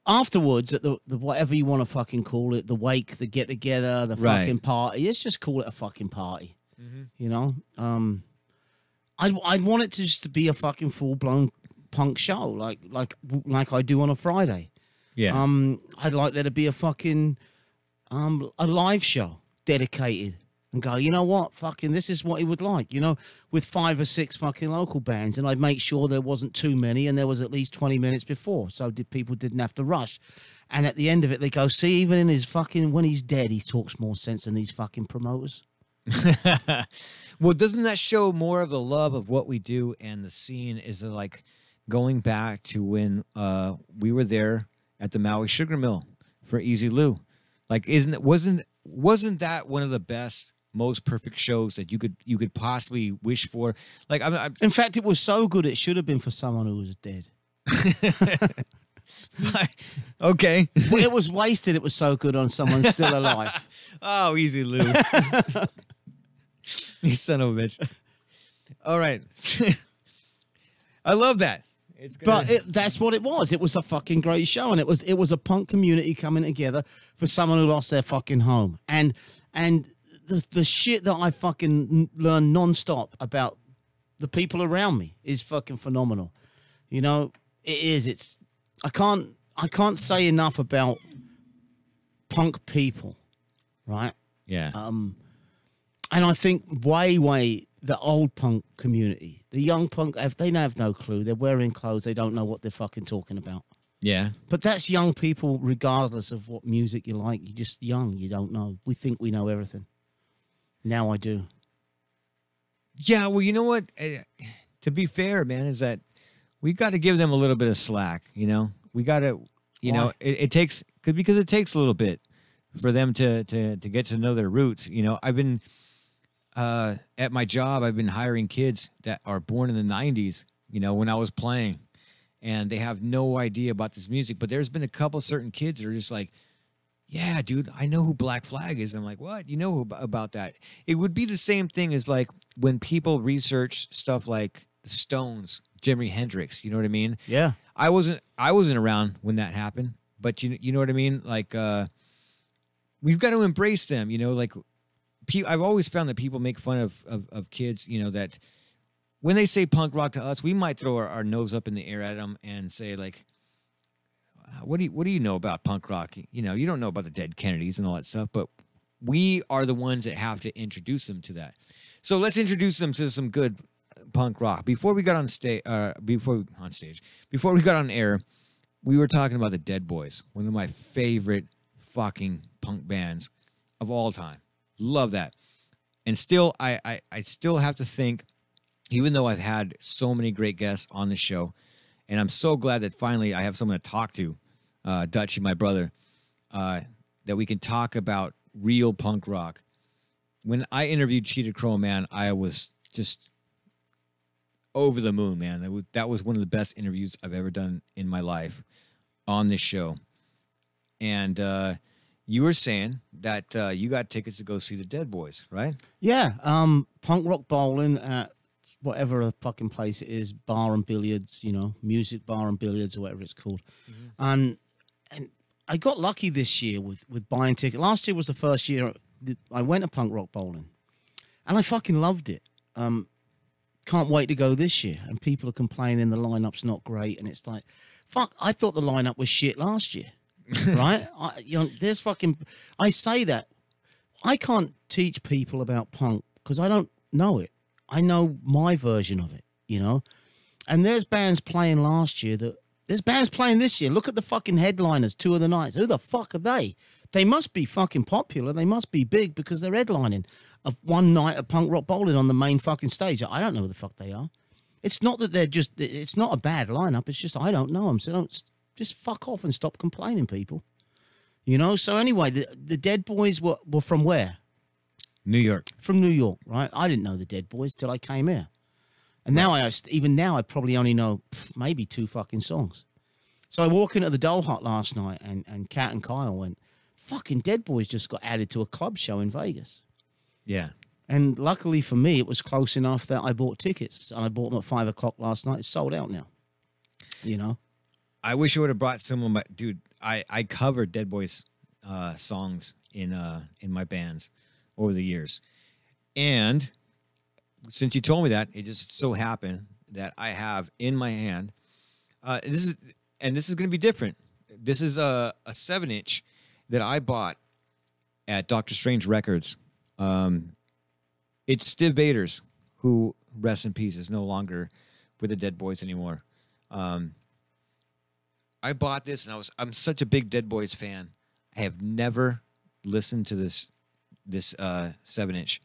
afterwards, at the whatever you want to fucking call it, the wake, the get together, the fucking party. Let's just call it a fucking party. Mm-hmm. I'd want it to just to be a fucking full blown punk show, like I do on a Friday. Yeah. I'd like there to be a fucking a live show dedicated. And go, you know what? Fucking, this is what he would like, with 5 or 6 fucking local bands. And I'd make sure there wasn't too many and there was at least 20 minutes before. So people didn't have to rush. And at the end of it, they go, see, even in his fucking, when he's dead, he talks more sense than these fucking promoters. Well, doesn't that show more of the love of what we do and the scene is like going back to when we were there at the Maui Sugar Mill for Easy Lou? Like, wasn't that one of the best, most perfect shows that you could possibly wish for? Like, in fact, it was so good it should have been for someone who was dead. Okay. Well, it was wasted. It was so good on someone still alive. Oh, Easy Lou. You son of a bitch. All right. I love that. But that's what it was. It was a fucking great show, and it was a punk community coming together for someone who lost their fucking home. And the shit that I fucking learn nonstop about the people around me is fucking phenomenal. It is. It's I can't say enough about punk people, right? Yeah. And I think way the old punk community, the young punk, they have no clue. They're wearing clothes. They don't know what they're fucking talking about. Yeah. But that's young people, regardless of what music you like. You're just young. You don't know. We think we know everything. Now I do. Yeah, well, you know what? To be fair, man, is that we got to give them a little bit of slack, We got to... You know, it takes because it takes a little bit for them to get to know their roots. You know, I've been at my job, I've been hiring kids that are born in the 90s, you know, when I was playing, and they have no idea about this music. But there's been a couple certain kids that are just like, yeah, dude, I know who Black Flag is. I'm like, what? You know about that? It would be the same thing as like when people research stuff like the Stones, Jimi Hendrix. You know what I mean? Yeah. I wasn't around when that happened, but you know what I mean? Like, we've got to embrace them, you know, like I've always found that people make fun of kids, you know, that when they say punk rock to us, we might throw our nose up in the air at them and say like, what do you know about punk rock? You know, you don't know about the Dead Kennedys and all that stuff, but we are the ones that have to introduce them to that. So let's introduce them to some good punk rock. Before we got on stage, before we got on air, we were talking about the Dead Boys, one of my favorite fucking punk bands of all time. Love that. And still, I still have to think, even though I've had so many great guests on the show, and I'm so glad that finally I have someone to talk to, Dutchie, my brother, that we can talk about real punk rock. When I interviewed Cheetah Crow, man, I was just over the moon, man. That was one of the best interviews I've ever done in my life on this show. And you were saying that you got tickets to go see the Dead Boys, right? Yeah. Punk rock bowling at whatever the fucking place it is, bar and billiards, you know, music bar and billiards or whatever it's called. And I got lucky this year with buying tickets. Last year was the first year I went to punk rock bowling, and I fucking loved it. Can't wait to go this year. And people are complaining the lineup's not great, and it's like, fuck, I thought the lineup was shit last year, right? You know, there's fucking. I say that I can't teach people about punk because I don't know it. I know my version of it, you know. And there's bands playing last year there's bands playing this year. Look at the fucking headliners, 2 of the nights. Who the fuck are they? They must be fucking popular. They must be big because they're headlining one night of punk rock bowling on the main fucking stage. I don't know who the fuck they are. It's not that they're just, it's not a bad lineup. It's just, I don't know them. So don't, just fuck off and stop complaining, people. You know? So anyway, the Dead Boys were from where? New York. From New York, right? I didn't know the Dead Boys till I came here. And now even now I probably only know maybe 2 fucking songs. So I walk into the Dole Hut last night and Kat and Kyle went, fucking Dead Boys just got added to a club show in Vegas. Yeah. And luckily for me, it was close enough that I bought tickets. And I bought them at 5 o'clock last night. It's sold out now. You know? I wish I would have brought some of my... Dude, I covered Dead Boys songs in my bands over the years. And since you told me that, it just so happened that I have in my hand... this is going to be different. This is a 7-inch that I bought at Dr. Strange Records. It's Stiv Bators, who, rest in peace, is no longer with the Dead Boys anymore. I bought this, and I'm such a big Dead Boys fan. I have never listened to this 7-inch.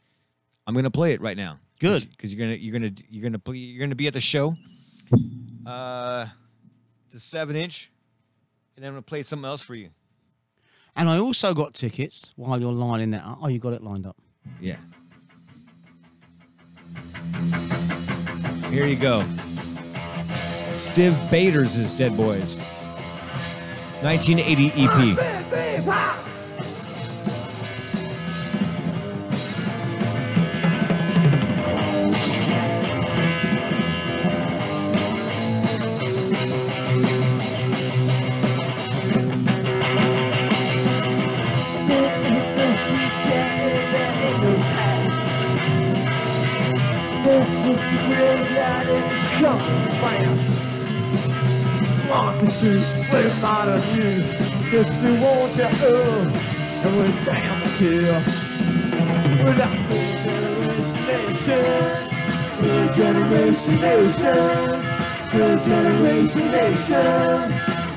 I'm gonna play it right now. Good, because you're gonna be at the show. The 7-inch, and then I'm gonna play something else for you. And I also got tickets while you're lining that up. Oh, you got it lined up. Yeah. Here you go. Stiv Bators' Dead Boys. 1980 EP. We're not a new, just we want you up, and we're damn kill. We're not good generation nation, good generation nation,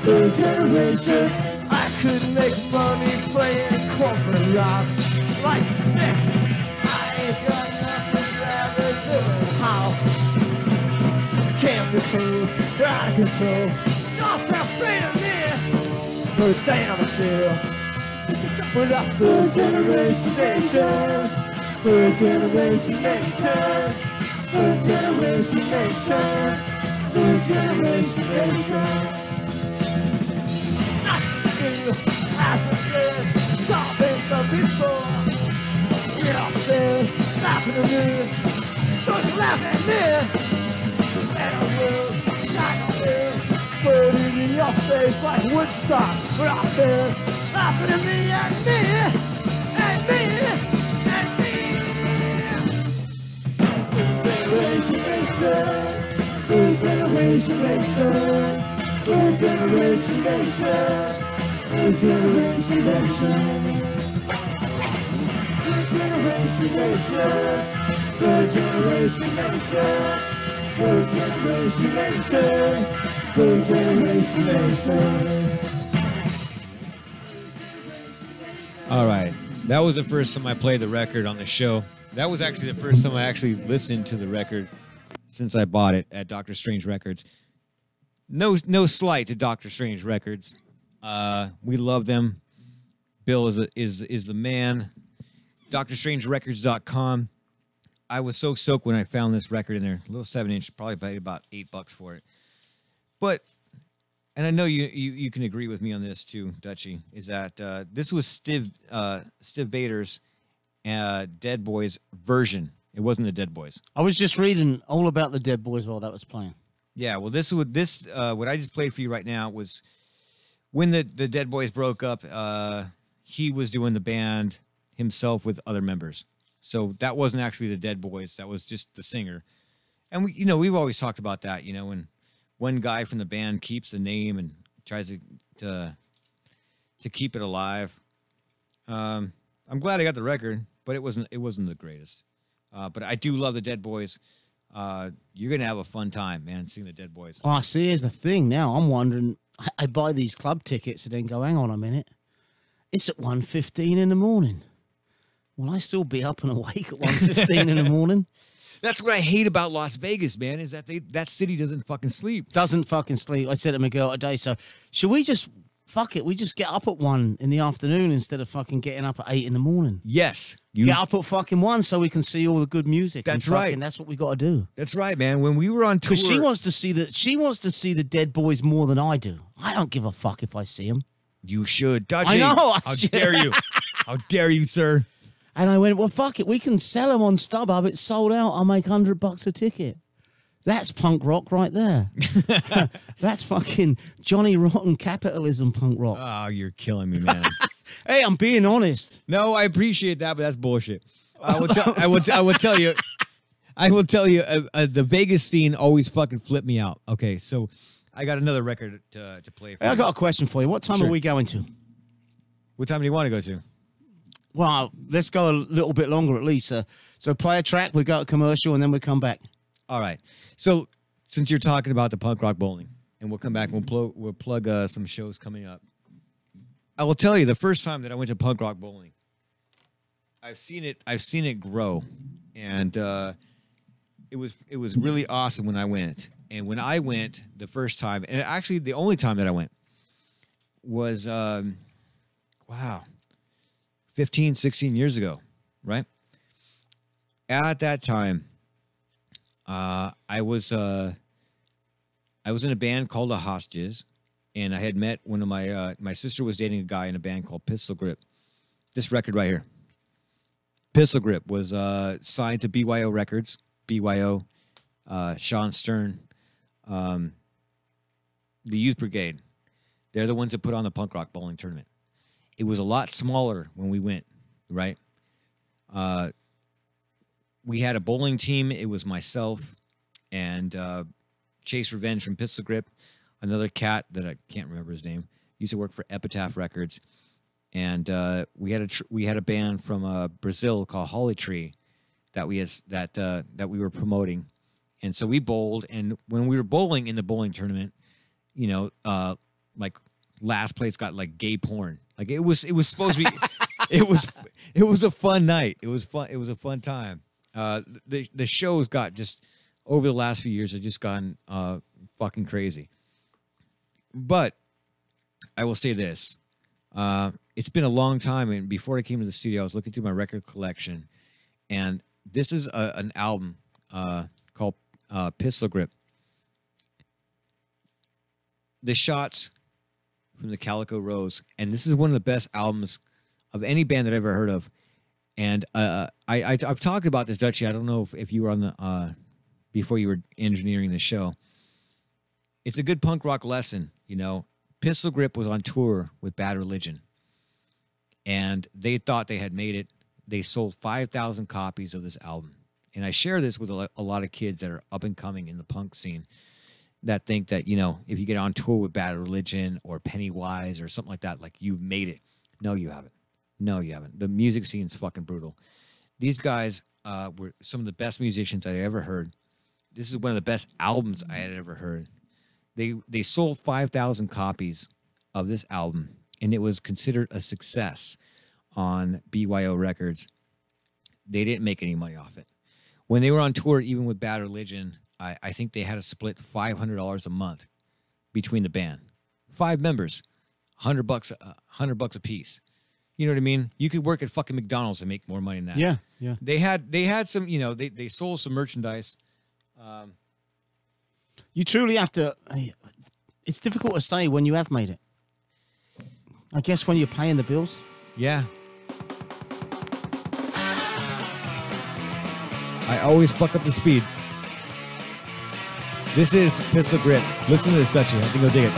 good generation. I could make money playing corporate rock like Smith. I ain't got nothing rather than how. Can't control, out of control. Not that feeling, First day on the field. We're the third generation nation. Third generation nation. Third generation nation. Third generation nation. As the kid, solving the people. You're all there, laughing at me. Don't you laugh at me. And I will, like I will. Put it in your face like Woodstock. We're all there, laughing at me and me. And me. And me. Generation nation. Third generation nation. Third generation nation. Third generation nation. Third generation nation. Third generation nation. Third generation nation. Third generation nation. All right. That was the first time I played the record on the show. That was actually the first time I actually listened to the record since I bought it at Dr. Strange Records. No slight to Dr. Strange Records. We love them. Bill is the man. DrStrangeRecords.com. I was so stoked when I found this record in there. A little 7-inch, probably paid about $8 for it. But, and I know you can agree with me on this too, Dutchie, is that this was Steve Bader's Dead Boys version. It wasn't the Dead Boys. I was just reading all about the Dead Boys while that was playing. Yeah, well, what I just played for you right now was when the Dead Boys broke up. He was doing the band himself with other members, so that wasn't actually the Dead Boys. That was just the singer. And we've always talked about that. When one guy from the band keeps the name and tries to keep it alive. I'm glad I got the record, but it wasn't the greatest. But I do love the Dead Boys. You're gonna have a fun time, man, seeing the Dead Boys. Oh, see, here's the thing. Now I'm wondering. I buy these club tickets and then go, hang on a minute. It's at 1:15 in the morning. Will I still be up and awake at 1:15 in the morning? That's what I hate about Las Vegas, man, is that that city doesn't fucking sleep. Doesn't fucking sleep. I said to my girl today, so should we just, fuck it, we just get up at 1 in the afternoon instead of fucking getting up at 8 in the morning? Yes. Get up at fucking 1 so we can see all the good music. That's right. That's what we got to do. That's right, man. When we were on tour... Because she wants to see the Dead Boys more than I do. I don't give a fuck if I see them. You should. Dutchie, I know. How dare you? How dare you, sir? And I went, well, fuck it. We can sell them on StubHub. It's sold out. I'll make $100 a ticket. That's punk rock right there. That's fucking Johnny Rotten capitalism punk rock. Oh, you're killing me, man. Hey, I'm being honest. No, I appreciate that, but that's bullshit. I will tell you. The Vegas scene always fucking flipped me out. Okay, so I got another record to play for Hey, I got a question for you. What time are we going to? What time do you want to go to? Well, let's go a little bit longer at least. So play a track, we go to commercial, and then we come back. All right. So since you're talking about the punk rock bowling, and we'll come back and we'll plug some shows coming up. I will tell you, the first time that I went to punk rock bowling, I've seen it grow, and it was really awesome when I went. And when I went the first time, and actually the only time that I went was 15, 16 years ago, right? At that time, I was in a band called The Hostages, and I had met one of my sister was dating a guy in a band called Pistol Grip. This record right here, Pistol Grip, was signed to BYO Records. BYO, Sean Stern, the Youth Brigade. They're the ones that put on the punk rock bowling tournament. It was a lot smaller when we went, right? We had a bowling team. It was myself and Chase Revenge from Pistol Grip, another cat that I can't remember his name. Used to work for Epitaph Records, and we had a band from Brazil called Holly Tree that we were promoting, and so we bowled. And when we were bowling in the bowling tournament, like last place got like gay porn. Like it was supposed to be. it was a fun night. It was fun. It was a fun time. The shows got just over the last few years have just gone fucking crazy. But I will say this. It's been a long time, and before I came to the studio, I was looking through my record collection, and this is an album called Pistol Grip. The Shots from the Calico Rose, and this is one of the best albums of any band that I've ever heard of. And I've talked about this, Dutchie. I don't know if you were on the before you were engineering the show. It's a good punk rock lesson, you know. Pistol Grip was on tour with Bad Religion, and they thought they had made it. They sold 5,000 copies of this album. And I share this with a lot of kids that are up and coming in the punk scene that think that, you know, if you get on tour with Bad Religion or Pennywise or something like that, like you've made it. No, you haven't. No, you haven't. The music scene's fucking brutal. These guys were some of the best musicians I ever heard. This is one of the best albums I had ever heard. They sold 5,000 copies of this album, and it was considered a success on BYO Records. They didn't make any money off it. When they were on tour, even with Bad Religion, I think they had to split $500 a month between the band. 5 members, $100 a piece. You know what I mean? You could work at fucking McDonald's and make more money than that. Yeah, yeah. They had some, you know, they sold some merchandise. You truly have to. It's difficult to say when you have made it. I guess when you're paying the bills. Yeah. I always fuck up the speed. This is Pistol Grip. Listen to this, Dutchie. I think you'll dig it.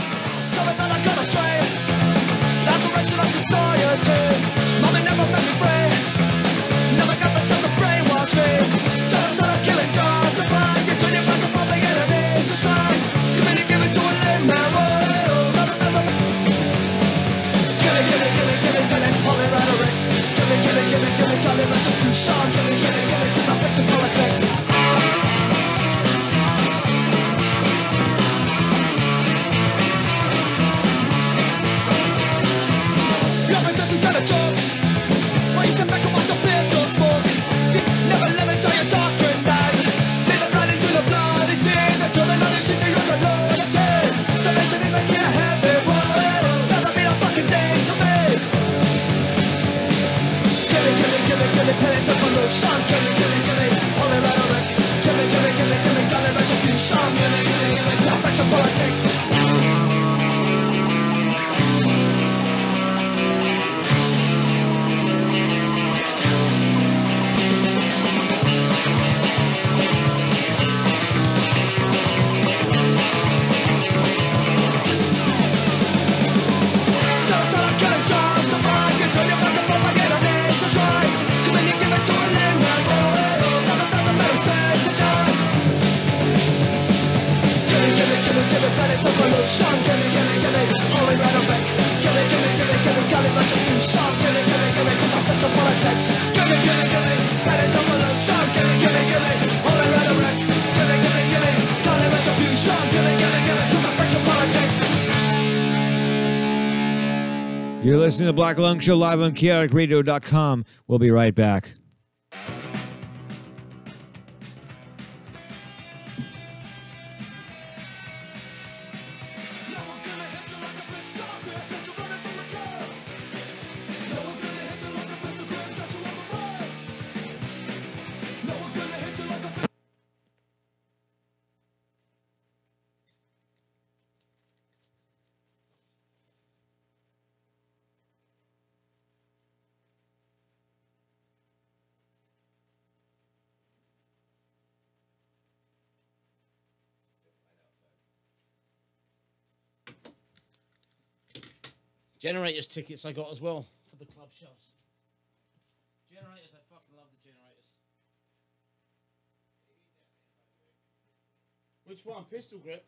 Laceration of society. Mommy never made me free. Never got the chance to brainwash me. Just sort of killing jobs to find you. Turn your back on public enemy. Subscribe. Committee give it to a lame man. Get it, holy rhetoric. Give it, call it retribution. Give it, cause I'm fixing politics. Got a joke. Why you stand back and watch your pistol smoke? Never let it tell your doctrine dies. Leave it right into the blood. They say that you're the knowledge if you're the loyalty. So they say they can't have it. Doesn't mean a fucking thing to me. Give it, penance of pollution. Give it, holy rhetoric. Give it, got it, retribution. Give it, perfection politics. You're listening to the Black Lung Show live on chaoticradio.com. We'll be right back. Generators tickets I got as well for the club shows. Generators, I fucking love the Generators. Which one? Pistol Grip?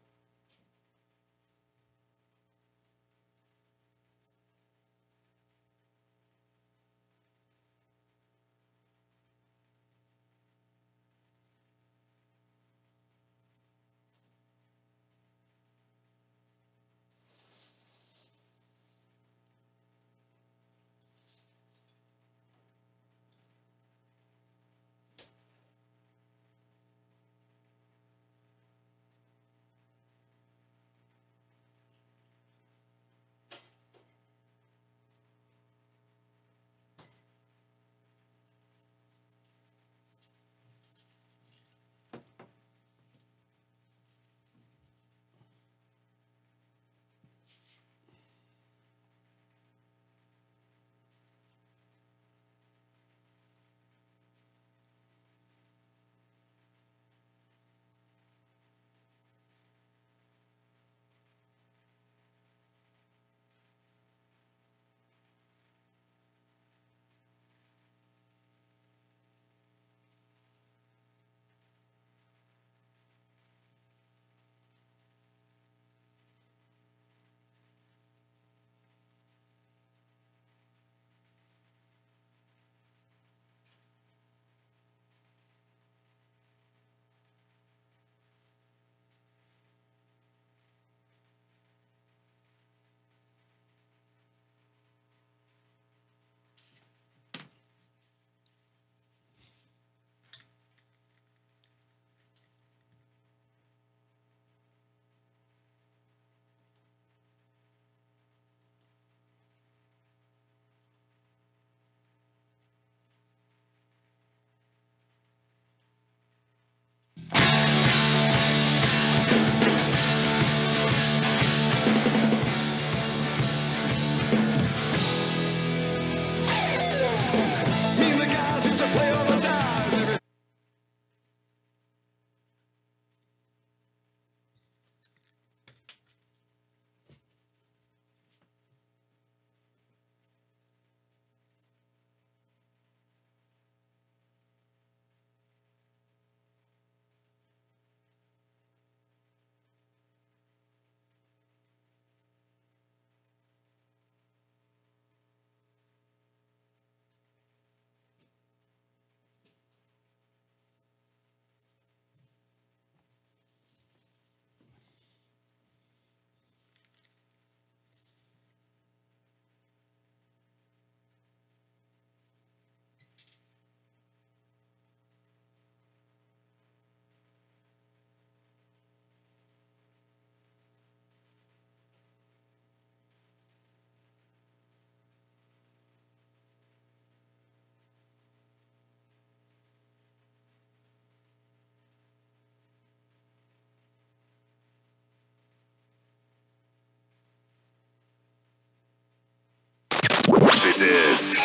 This is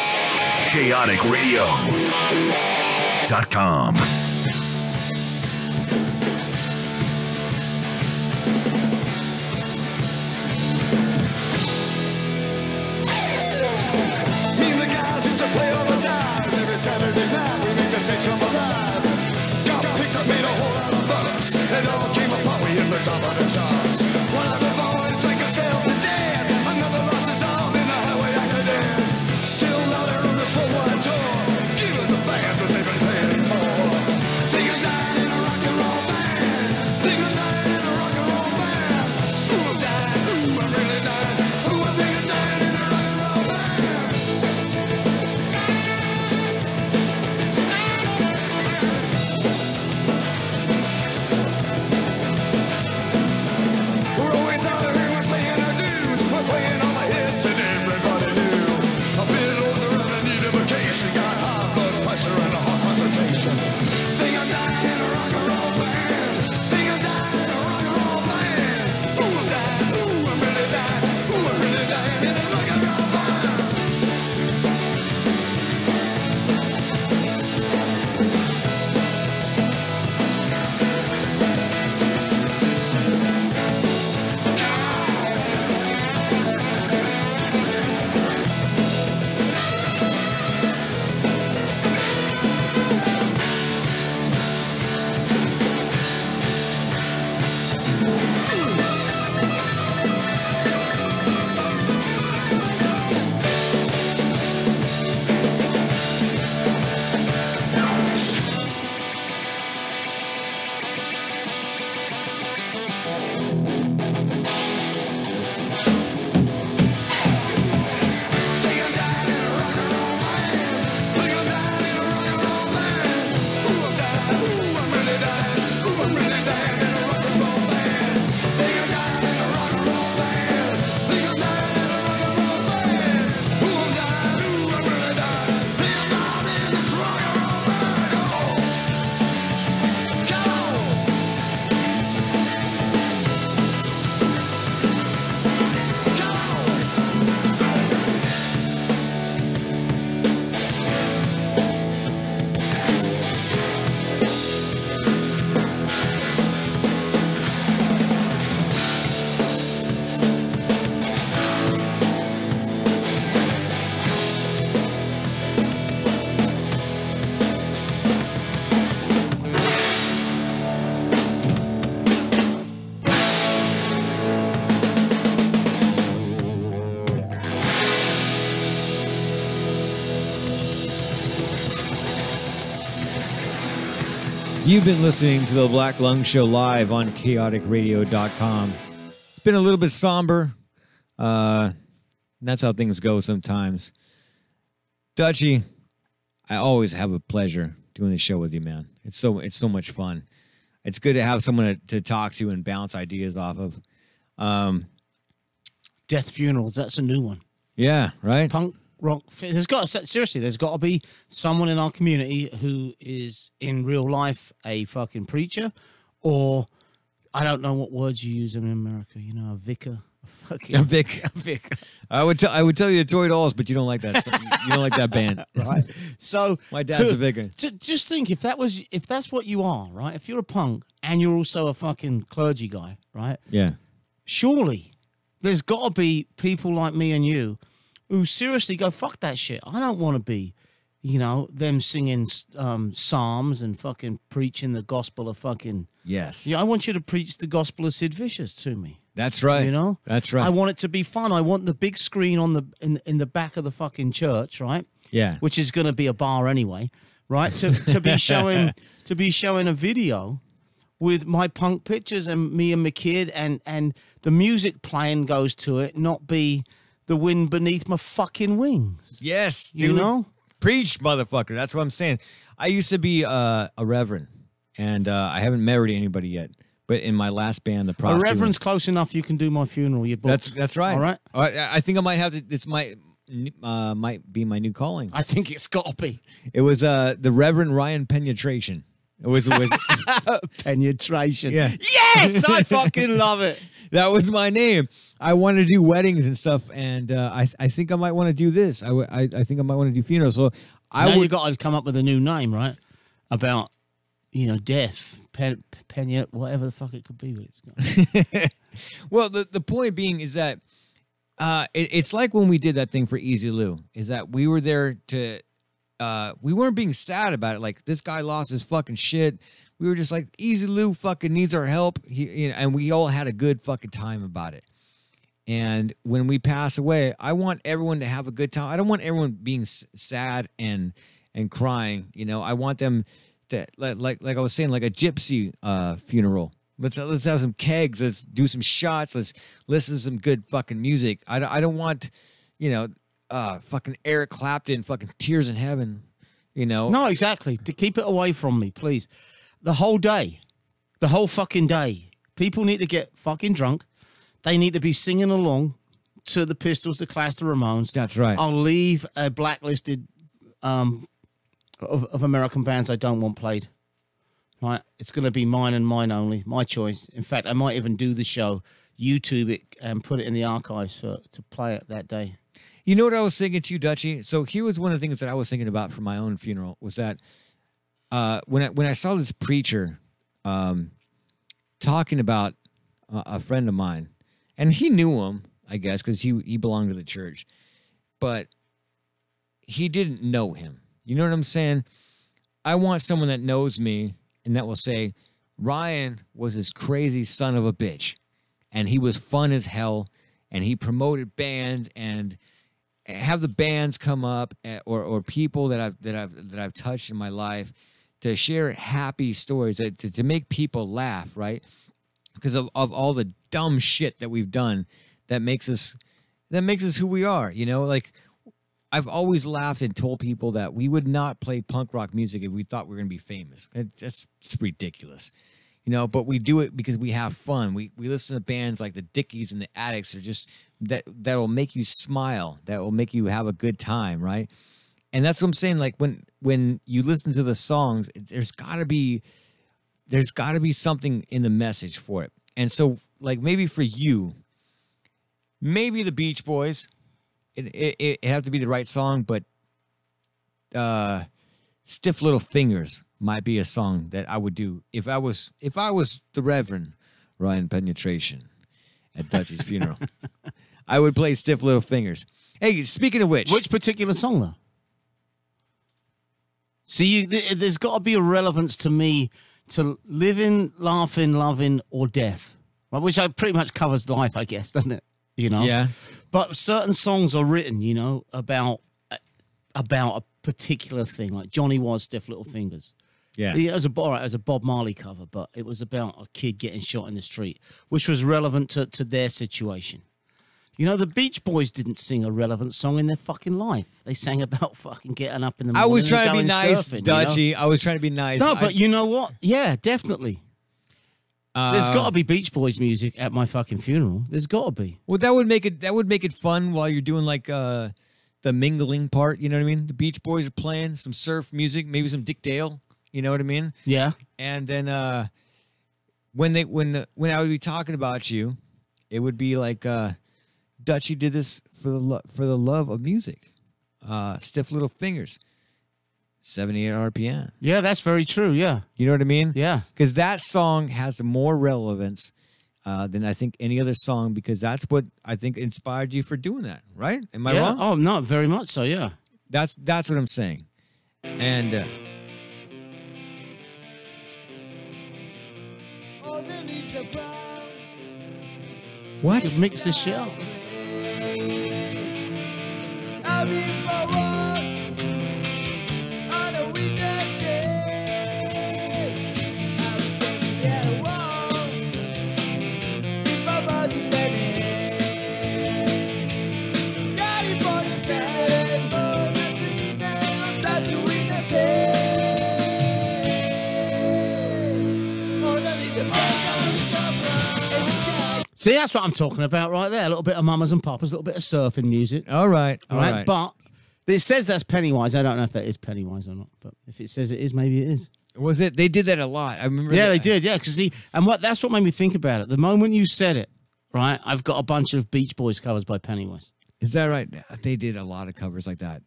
chaoticradio.com. Saturday night, we make the stage come alive. Got picked up, made a whole lot of bucks. It all came apart, we hit the top of the charts. One of the boys drank himself to death. Another lost his arm in a highway accident. Still louder on this worldwide tour, giving the fans what they've been paying for. Think of dying in a rock and roll band. Think of dying in a rock and roll band. Ooh, I'm dying, ooh, I'm really dying. Ooh, I think I'm dying in a rock and roll band. We're always out of here, we're paying our dues. We're playing all the hits that everybody knew. A bit older and I need a vacation. Got high blood pressure and a heart complication. Think I'm dying in a rock and roll band. Think I'm dying in a rock and roll band. Ooh, I'm dying, ooh, I'm really dying. Ooh, I'm really dying in a rock and roll band. You've been listening to the Black Lung Show live on chaoticradio.com. It's been a little bit somber. That's how things go sometimes. Dutchie, I always have a pleasure doing the show with you, man. It's so much fun. It's good to have someone to talk to and bounce ideas off of. Death funerals. That's a new one. Yeah, right? Punk rock. There's got to be someone in our community who is in real life a fucking preacher, or I don't know what words you use in America. You know, a vicar. A vicar. I would tell you to Toy Dolls, but you don't like that. You don't like that band, right? So my dad's a vicar. Just think if that's what you are, right? If you're a punk and you're also a fucking clergy guy, right? Yeah. Surely there's got to be people like me and you who seriously go, fuck that shit. I don't want to be, them singing psalms and fucking preaching the gospel of fucking. Yes. Yeah, I want you to preach the gospel of Sid Vicious to me. That's right. That's right. I want it to be fun. I want the big screen on in the back of the fucking church, right? Yeah. Which is going to be a bar anyway, right? To be showing a video with my punk pictures and me and my kid, and the music playing goes to it, not be the wind beneath my fucking wings. Yes, dude. Preach, motherfucker. That's what I'm saying. I used to be a reverend, and I haven't married anybody yet. But in my last band, the Prostitute. A reverend's close enough. You can do my funeral. You booked. That's right. All right. I think I might have to. This might be my new calling. I think it's got to be. It was the Reverend Ryan Penetration. It was Penetration. Yeah. Yes, I fucking love it. That was my name. I wanted to do weddings and stuff, and I think I might want to do this. I think I might want to do funerals. So Now you got to come up with a new name, right? About death, whatever the fuck it could be. But it's got. Well, the point being is that it's like when we did that thing for Easy Lou. Is that we were there to. We weren't being sad about it. Like, this guy lost his fucking shit. We were just like, Easy Lou fucking needs our help. And we all had a good fucking time about it. And when we pass away, I want everyone to have a good time. I don't want everyone being sad and crying. I want them to, like I was saying, like a gypsy funeral. Let's have some kegs. Let's do some shots. Let's listen to some good fucking music. I don't want, fucking Eric Clapton, fucking Tears in Heaven, No, exactly. To keep it away from me, please. The whole day. The whole fucking day. People need to get fucking drunk. They need to be singing along to the Pistols, the Clash, the Ramones. That's right. I'll leave a blacklisted of American bands I don't want played. Right? It's going to be mine and mine only. My choice. In fact, I might even do the show, YouTube it, and put it in the archives to play it that day. You know what I was thinking too, Dutchie? So here was one of the things that I was thinking about for my own funeral was that when I saw this preacher talking about a friend of mine, and he knew him, I guess, because he belonged to the church, but he didn't know him. You know what I'm saying? I want someone that knows me and that will say, Ryan was this crazy son of a bitch, and he was fun as hell, and he promoted bands and have the bands come up or people that I've touched in my life to share happy stories to make people laugh, right? Because of all the dumb shit that we've done that makes us who we are, like I've always laughed and told people that we would not play punk rock music if we thought we were going to be famous. It's ridiculous. But we do it because we have fun. We listen to bands like the Dickies and the Addicts are just that will make you smile, that will make you have a good time, right? And that's what I'm saying. Like when you listen to the songs, there's gotta be something in the message for it. And so, like, maybe for you, maybe the Beach Boys, it have to be the right song, but Stiff Little Fingers might be a song that I would do if I was the Reverend Ryan Penetration at Dutchie's funeral. I would play Stiff Little Fingers. Hey, speaking of which particular song though? See, there's got to be a relevance to me to living, laughing, loving, or death, right? Which pretty much covers life, I guess, doesn't it? Yeah. But certain songs are written, about a particular thing, like Johnny Was Stiff Little Fingers. Yeah. It was a Bob Marley cover, but it was about a kid getting shot in the street, which was relevant to their situation. The Beach Boys didn't sing a relevant song in their fucking life. They sang about fucking getting up in the morning. I was trying to be and nice, surfing, Dutchie. I was trying to be nice. No, but you know what? Yeah, definitely. There's got to be Beach Boys music at my fucking funeral. There's got to be. Well, that would make it fun while you're doing like the mingling part. You know what I mean? The Beach Boys are playing some surf music, maybe some Dick Dale. You know what I mean? Yeah. And then when I would be talking about you, it would be like Dutchie did this for the love of music. Stiff Little Fingers. 78 RPM. Yeah, that's very true. Yeah. You know what I mean? Yeah. Because that song has more relevance than I think any other song, because that's what I think inspired you for doing that, right? Am I wrong? Oh, no, very much so, yeah. That's what I'm saying. And what? Mix this shit up. See, that's what I'm talking about right there. A little bit of mamas and papas, a little bit of surfing music. All right. All right. But it says that's Pennywise. I don't know if that is Pennywise or not. But if it says it is, maybe it is. Was it? They did that a lot. I remember. Yeah, that. they did. Yeah, because that's what made me think about it. The moment you said it, right, I've got a bunch of Beach Boys covers by Pennywise. Is that right? They did a lot of covers like that.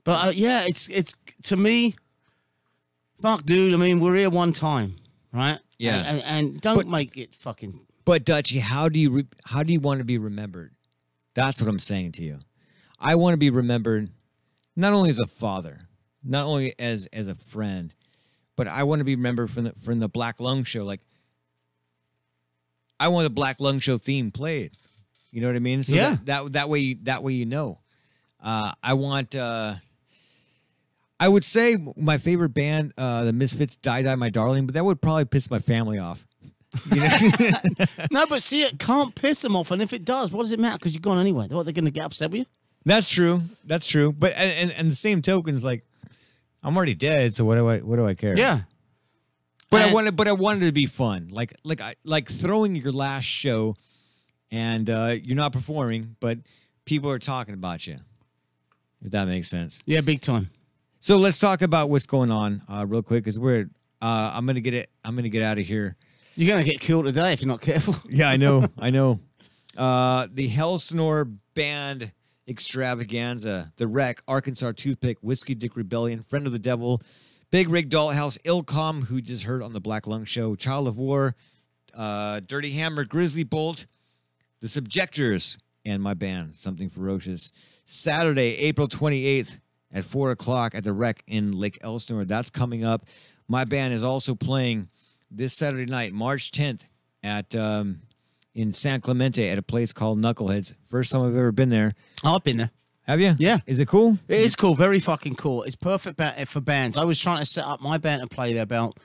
But yeah, it's to me, fuck, dude. I mean, we're here one time, right? Yeah. And don't make it fucking. But Dutchie, how do you want to be remembered? That's what I'm saying to you. I want to be remembered not only as a father, not only as a friend, but I want to be remembered from the Black Lung Show. Like, I want the Black Lung Show theme played. You know what I mean? So yeah. That way you know. I want. I would say my favorite band, the Misfits, Die Die My Darling, but that would probably piss my family off. You know? No, but see, it can't piss them off, and if it does, what does it matter? Because you're gone anyway. What, they're going to get upset with you? That's true. That's true. But and the same token is like, I'm already dead, so what do I care? Yeah. But I wanted it to be fun, like throwing your last show, and you're not performing, but people are talking about you. If that makes sense. Yeah, big time. So let's talk about what's going on real quick, because I'm gonna get out of here. You're gonna get killed today if you're not careful. Yeah, I know. The Hell Snore Band Extravaganza, The Wreck, Arkansas Toothpick, Whiskey Dick Rebellion, Friend of the Devil, Big Rig Dollhouse, Ilcom, who just heard on the Black Lung Show, Child of War, Dirty Hammer, Grizzly Bolt, The Subjectors, and my band, Something Ferocious. Saturday, April 28th at 4 o'clock at The Wreck in Lake Elsinore. That's coming up. My band is also playing this Saturday night, March 10th, at in San Clemente at a place called Knuckleheads. First time I've ever been there. Oh, I've been there. Have you? Yeah. Is it cool? It is cool. Very fucking cool. It's perfect for bands. I was trying to set up my band to play there about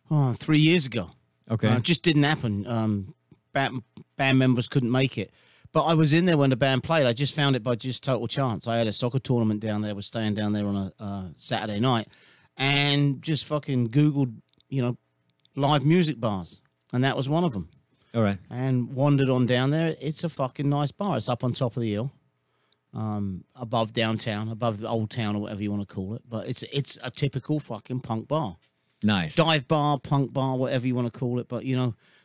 3 years ago. Okay. It just didn't happen. Band members couldn't make it. But I was in there when the band played. I just found it by just total chance. I had a soccer tournament down there. I was staying down there on a Saturday night and just fucking Googled, live music bars. And that was one of them. All right. And wandered on down there. It's a fucking nice bar. It's up on top of the hill, above downtown, above Old Town or whatever you want to call it. But it's a typical fucking punk bar. Nice. Dive bar, punk bar, whatever you want to call it. But,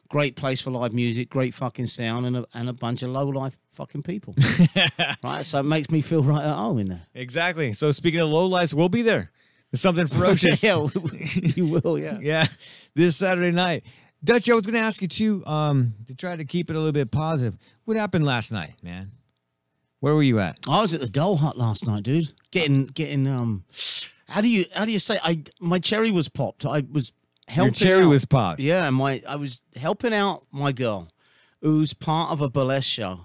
great place for live music, great fucking sound, and a bunch of low-life fucking people. Right? So it makes me feel right at home in there. Exactly. So speaking of low-lives, we'll be there. There's something ferocious. Yeah, you will, yeah. Yeah, this Saturday night. Dutch, I was going to ask you, too, to try to keep it a little bit positive. What happened last night, man? Where were you at? I was at the Doll Hut last night, dude. Getting how do you say, my cherry was popped. I was helping Your cherry out. was popped. Yeah, I was helping out my girl, who's part of a burlesque show.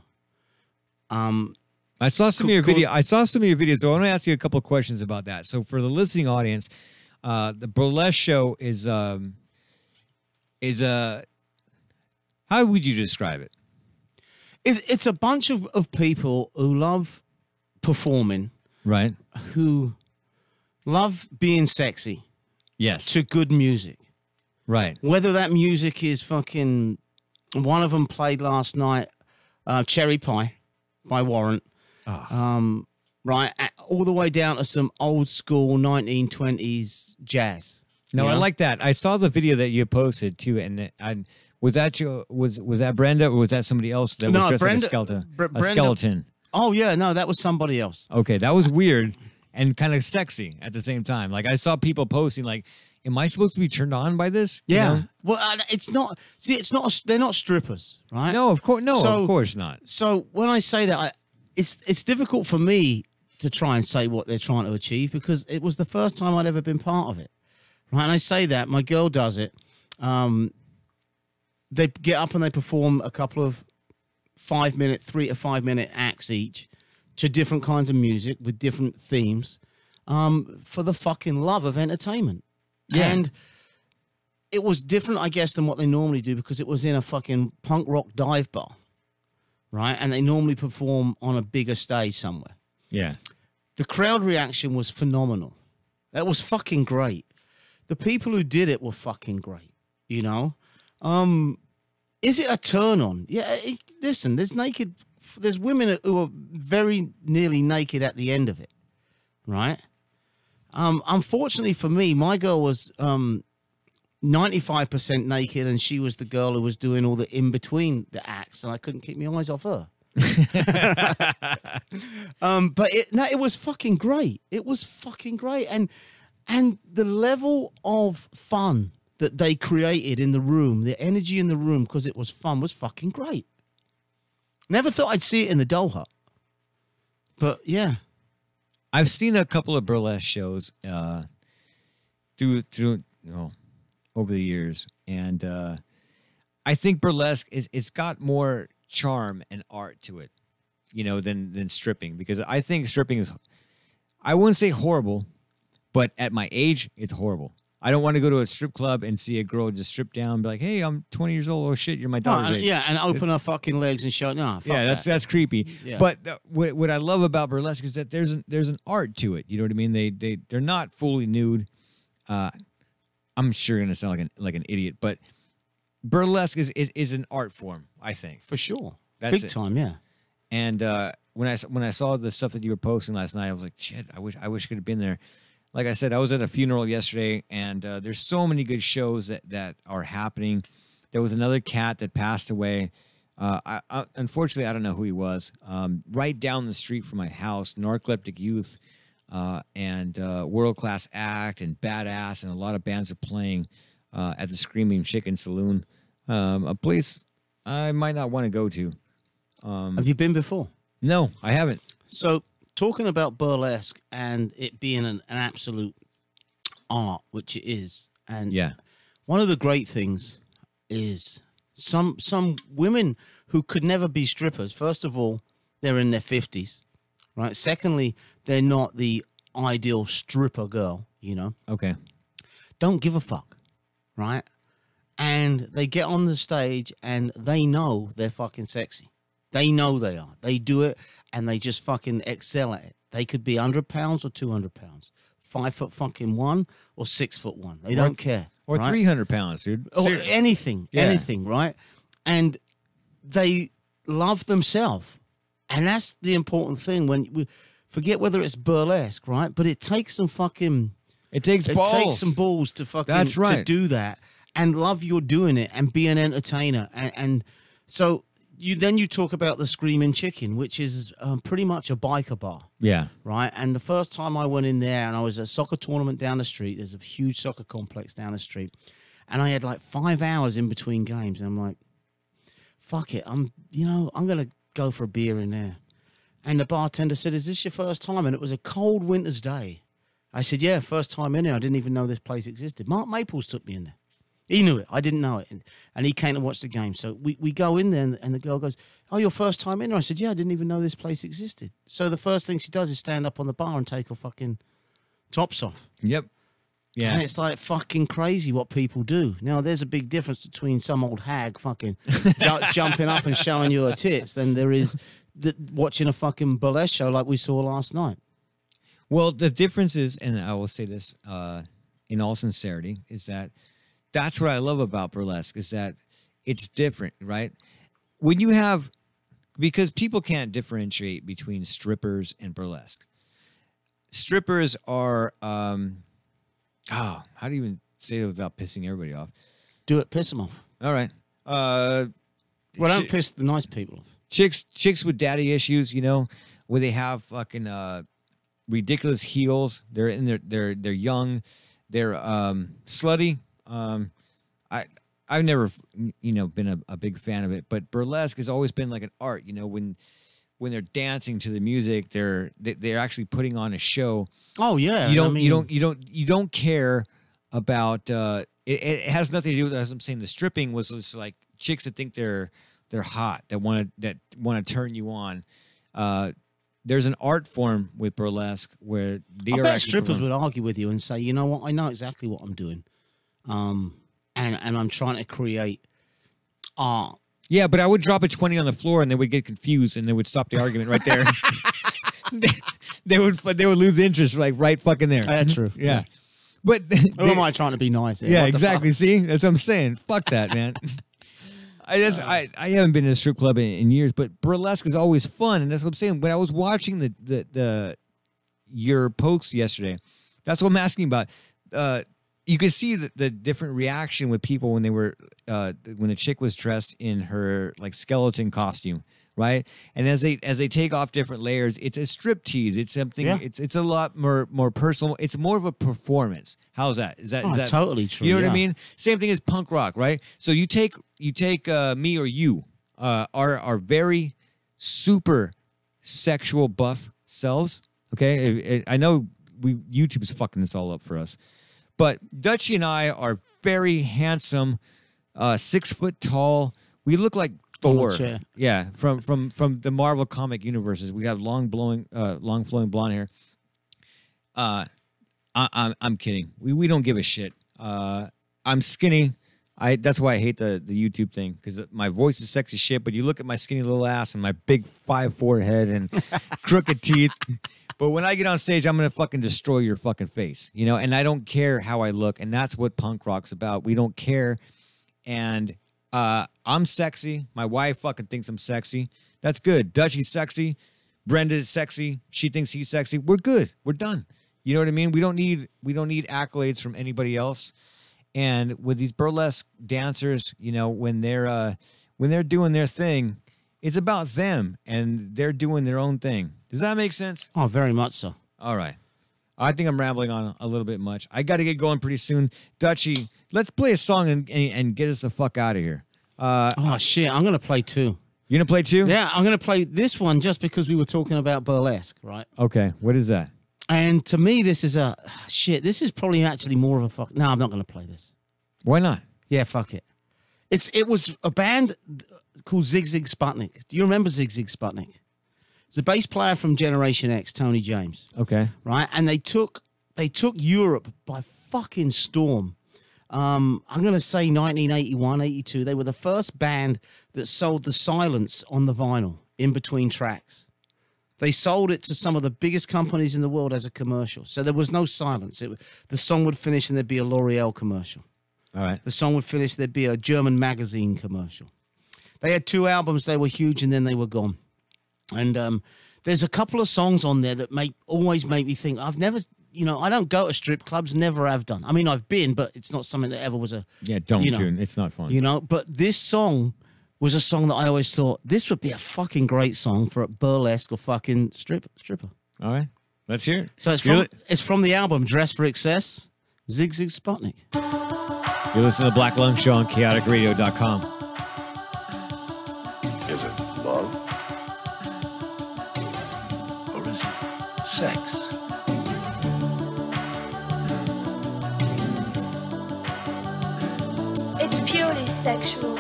I saw some of your video. I saw some of your videos, so I want to ask you a couple of questions about that. So for the listening audience, the burlesque show is how would you describe it? It's a bunch of people who love performing, right? Who love being sexy, yes, to good music. Right. Whether that music is fucking... One of them played last night, Cherry Pie by Warrant. Oh. Right, all the way down to some old school 1920s jazz. No, I like that. I saw the video that you posted too, and was that was that Brenda or was that somebody else that was dressed like a skeleton? A skeleton. Oh yeah, no, that was somebody else. Okay, that was weird and kind of sexy at the same time. Like I saw people posting like, am I supposed to be turned on by this? Yeah. You know? Well, it's not. See, it's not. They're not strippers, right? No, of course, of course not. So when I say that, it's difficult for me to try and say what they're trying to achieve because it was the first time I'd ever been part of it. Right, and I say that my girl does it. They get up and they perform a couple of 3 to 5 minute acts each to different kinds of music with different themes, for the fucking love of entertainment. Yeah. And it was different, I guess, than what they normally do because it was in a fucking punk rock dive bar, right? And they normally perform on a bigger stage somewhere. Yeah. The crowd reaction was phenomenal. That was fucking great. The people who did it were fucking great, you know? Is it a turn on? Yeah, listen, there's women who are very nearly naked at the end of it, right? Unfortunately for me, my girl was 95% naked, and she was the girl who was doing all the in between the acts, and I couldn't keep my eyes off her. But it was fucking great. It was fucking great, and the level of fun that they created in the room, the energy in the room, because it was fun, was fucking great. Never thought I'd see it in the Doll Hut, but yeah. I've seen a couple of burlesque shows through over the years, and I think burlesque it's got more charm and art to it, than stripping, because I think stripping is, I wouldn't say horrible, but at my age, it's horrible. I don't want to go to a strip club and see a girl just strip down and be like, hey, I'm 20 years old. Oh, shit, you're my daughter's age. Yeah, and open her fucking legs and show. No, fuck yeah, that's creepy. Yeah. But what I love about burlesque is that there's an art to it. You know what I mean? They're not fully nude. I'm sure going to sound like an idiot, but burlesque is an art form, I think. For sure. That's Big time, yeah. And when I saw the stuff that you were posting last night, I was like, shit, I wish I could have been there. Like I said, I was at a funeral yesterday, and there's so many good shows that are happening. There was another cat that passed away. Unfortunately, I don't know who he was. Right down the street from my house, Narcoleptic Youth and World Class Act and Badass, and a lot of bands are playing at the Screaming Chicken Saloon, a place I might not want to go to. Have you been before? No, I haven't. So, talking about burlesque and it being an absolute art, which it is, and one of the great things is some women who could never be strippers. First of all, they're in their 50s, right? Secondly, they're not the ideal stripper girl, Okay. Don't give a fuck, right? And they get on the stage and they know they're fucking sexy. They know they are. They do it, and they just fucking excel at it. They could be 100 pounds or 200 pounds, 5'1" or 6'1". They don't care. Or right? 300 pounds, dude. Or anything, right? And they love themselves, and that's the important thing. When we forget whether it's burlesque, right? But it takes some fucking. It takes balls. It takes some balls to fucking. That's right. To do that and love you're doing it and be an entertainer, and so. You talk about the Screaming Chicken, which is pretty much a biker bar. Yeah. Right? And the first time I went in there, and I was at a soccer tournament down the street. There's a huge soccer complex down the street. And I had like 5 hours in between games. And I'm like, fuck it. I'm going to go for a beer in there. And the bartender said, is this your first time? And it was a cold winter's day. I said, yeah, first time in here. I didn't even know this place existed. Mark Maples took me in there. He knew it. I didn't know it. And he came to watch the game. So we go in there, and the girl goes, oh, your first time in there? I said, yeah, I didn't even know this place existed. So the first thing she does is stand up on the bar and take her fucking tops off. Yep. Yeah. And it's like fucking crazy what people do. Now, there's a big difference between some old hag fucking jumping up and showing you her tits than there is watching a fucking burlesque show like we saw last night. Well, the difference is, and I will say this in all sincerity, is that's what I love about burlesque, is that it's different, right? When you have, because people can't differentiate between strippers and burlesque. Strippers are, how do you even say it without pissing everybody off? Do it, piss them off. All right. Well, don't piss the nice people off. Chicks with daddy issues, where they have fucking ridiculous heels. They're they're young, they're slutty. I've never, been a big fan of it, but burlesque has always been like an art. When they're dancing to the music, they're actually putting on a show. Oh yeah, you don't care about. It has nothing to do with, as I'm saying, the stripping was just like chicks that think they're hot, that want to turn you on. There's an art form with burlesque where I bet strippers would argue with you and say, you know what, I know exactly what I'm doing. And I'm trying to create art. Yeah, but I would drop a 20 on the floor and they would get confused and they would stop the argument right there. they would lose interest right fucking there. That's true. Yeah. But who am I trying to be nice there? Yeah, exactly. See? That's what I'm saying. Fuck that, man. I haven't been in a strip club in years, but burlesque is always fun, and that's what I'm saying. When I was watching your posts yesterday, That's what I'm asking about. You could see the different reaction with people when they were when a chick was dressed in her like skeleton costume, right? And as they take off different layers, it's a striptease. It's something. Yeah. It's a lot more personal. It's more of a performance. How's that? Is that totally true? You know what I yeah. mean? Same thing as punk rock, right? So you take me or you, our very super sexual buff selves. Okay, I know YouTube is fucking this all up for us. But Dutchie and I are very handsome, 6 foot tall. We look like Thor. Yeah, from the Marvel comic universes. We have long flowing blonde hair. I'm kidding. We don't give a shit. I'm skinny. That's why I hate the YouTube thing, because my voice is sexy shit. But you look at my skinny little ass and my big 5'4" head and crooked teeth. But when I get on stage, I'm going to fucking destroy your fucking face, you know? And I don't care how I look. And that's what punk rock's about. We don't care. And I'm sexy. My wife fucking thinks I'm sexy. That's good. Dutchie's sexy. Brenda's sexy. She thinks he's sexy. We're good. We're done. You know what I mean? We don't need accolades from anybody else. And with these burlesque dancers, you know, when they're doing their thing, it's about them and they're doing their own thing. Does that make sense? Oh, very much so. All right. I think I'm rambling on a little bit much. I got to get going pretty soon. Dutchie, let's play a song and get us the fuck out of here. Oh, shit. I'm going to play two. You're going to play two? Yeah, I'm going to play this one just because we were talking about burlesque, right? Okay. What is that? And to me, this is this is probably actually more of a fuck. No, I'm not going to play this. Why not? Yeah, fuck it. It was a band called Zig Zig Sputnik. Do you remember Zig Zig Sputnik? It's a bass player from Generation X, Tony James. Okay. Right? And they took Europe by fucking storm. I'm going to say 1981, 82. They were the first band that sold the silence on the vinyl in between tracks. They sold it to some of the biggest companies in the world as a commercial. So there was no silence. The song would finish and there'd be a L'Oreal commercial. All right. The song would finish, there'd be a German magazine commercial. They had 2 albums, they were huge, and then they were gone. And there's a couple of songs on there that always make me think, I've never, you know, I don't go to strip clubs, never have done. I mean, I've been, but it's not something that ever was a... Yeah, don't do it. It's not fun. You know, but this song was a song that I always thought, this would be a fucking great song for a burlesque or fucking stripper. All right. Let's hear it. So it's from the album Dress for Excess, Zig Zig Sputnik. You're listening to The Black Lung Show on chaoticradio.com. Is it love? Or is it sex? It's purely sexual.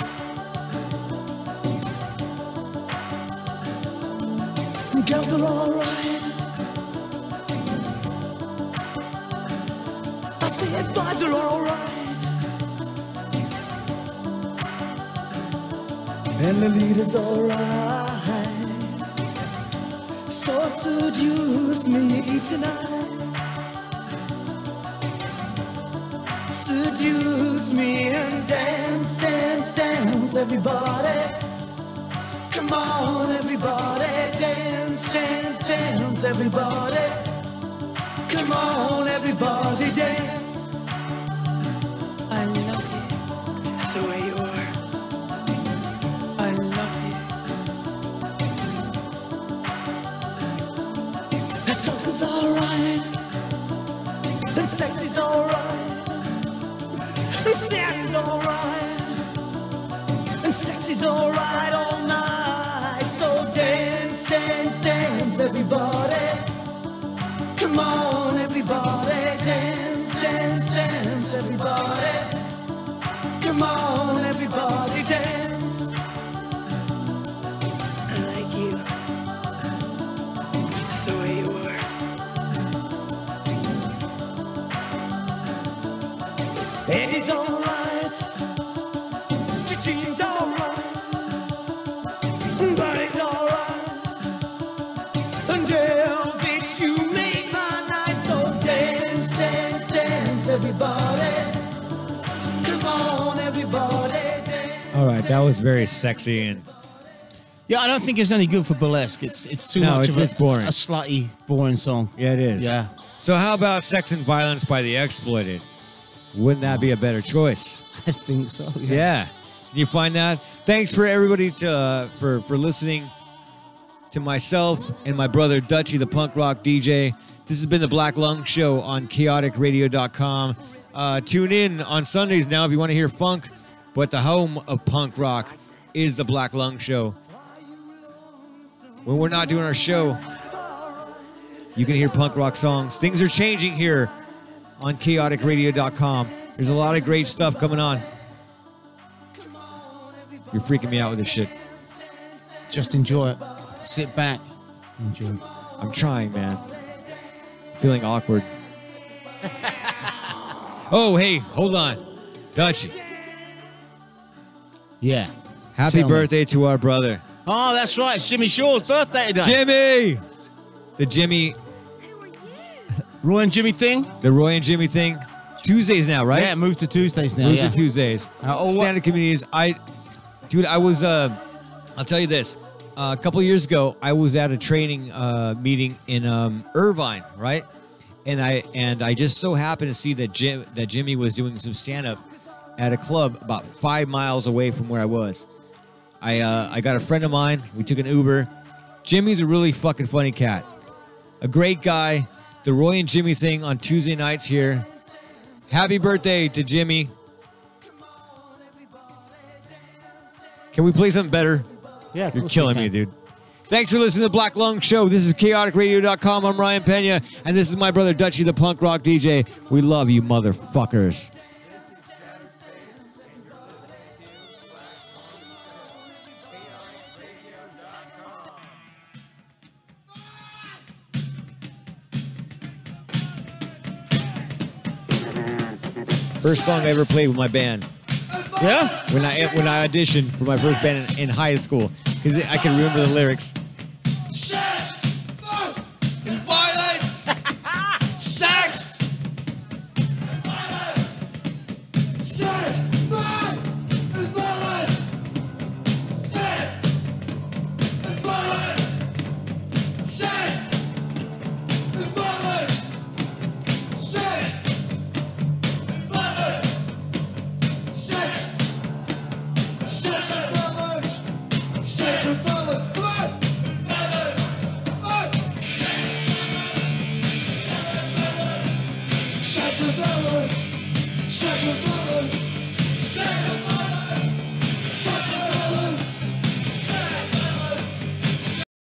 Girls are alright. I say boys are alright. And the leader's alright. So seduce me tonight. Seduce me and dance, dance, dance, everybody. Come on, everybody, dance, dance, dance, everybody. Come on, everybody, dance. I love you the way you are. I love you. And soca's alright. And sexy's alright. And sexy's alright. And sexy's alright all night. So dance, dance, dance, everybody. Come on, everybody. Dance, dance, dance, everybody. Come on, everybody, dance. I like you the way you are. Eddie's alright. Chichi's alright. Buddy's alright. And Elvis, you make my night. So dance, dance, dance, everybody. Come on, everybody, dance. All right. That was very sexy and... Yeah, I don't think it's any good for burlesque. It's too No, much it's boring. a slutty, boring song. Yeah, it is. Yeah. So how about Sex and Violence by The Exploited? Wouldn't that be a better choice? I think so. Yeah. You find that? Thanks for everybody for listening to myself and my brother Dutchy, the punk rock DJ. This has been the Black Lung Show on chaoticradio.com. Tune in on Sundays now if you want to hear funk, but the home of punk rock is the Black Lung Show. When we're not doing our show, you can hear punk rock songs. Things are changing here on chaoticradio.com. There's a lot of great stuff coming on. You're freaking me out with this shit. Just enjoy it. Sit back. Enjoy it. I'm trying, man. Feeling awkward. Oh, hey, hold on. Dutchy. Yeah. Happy Tell me. birthday to our brother. Oh, that's right. It's Jimmy Shaw's birthday today. Jimmy! The Jimmy... Roy and Jimmy thing? The Roy and Jimmy thing. Tuesdays now, right? Yeah, moved to Tuesdays now. Moved Yeah. to Tuesdays. Stand-up comedians. Dude, I was... I'll tell you this. A couple of years ago, I was at a training meeting in Irvine, right? And I just so happened to see that Jimmy was doing some stand-up at a club about 5 miles away from where I was. I got a friend of mine. We took an Uber. Jimmy's a really fucking funny cat. A great guy. The Roy and Jimmy thing on Tuesday nights here. Happy birthday to Jimmy. Can we play something better? Yeah, You're killing me, dude. Thanks for listening to the Black Lung Show. This is chaoticradio.com. I'm Ryan Pena, and this is my brother Dutchy, the punk rock DJ. We love you, motherfuckers. First song I ever played with my band. Yeah? When I auditioned for my first band in high school, because I can remember the lyrics. And violence, sex, and violence, sex, and violence, sex, and violence, sex, and violence, sex, and violence, sex, sex and violence, sex and violence, Sex and violence, sex and violence, sex and violence.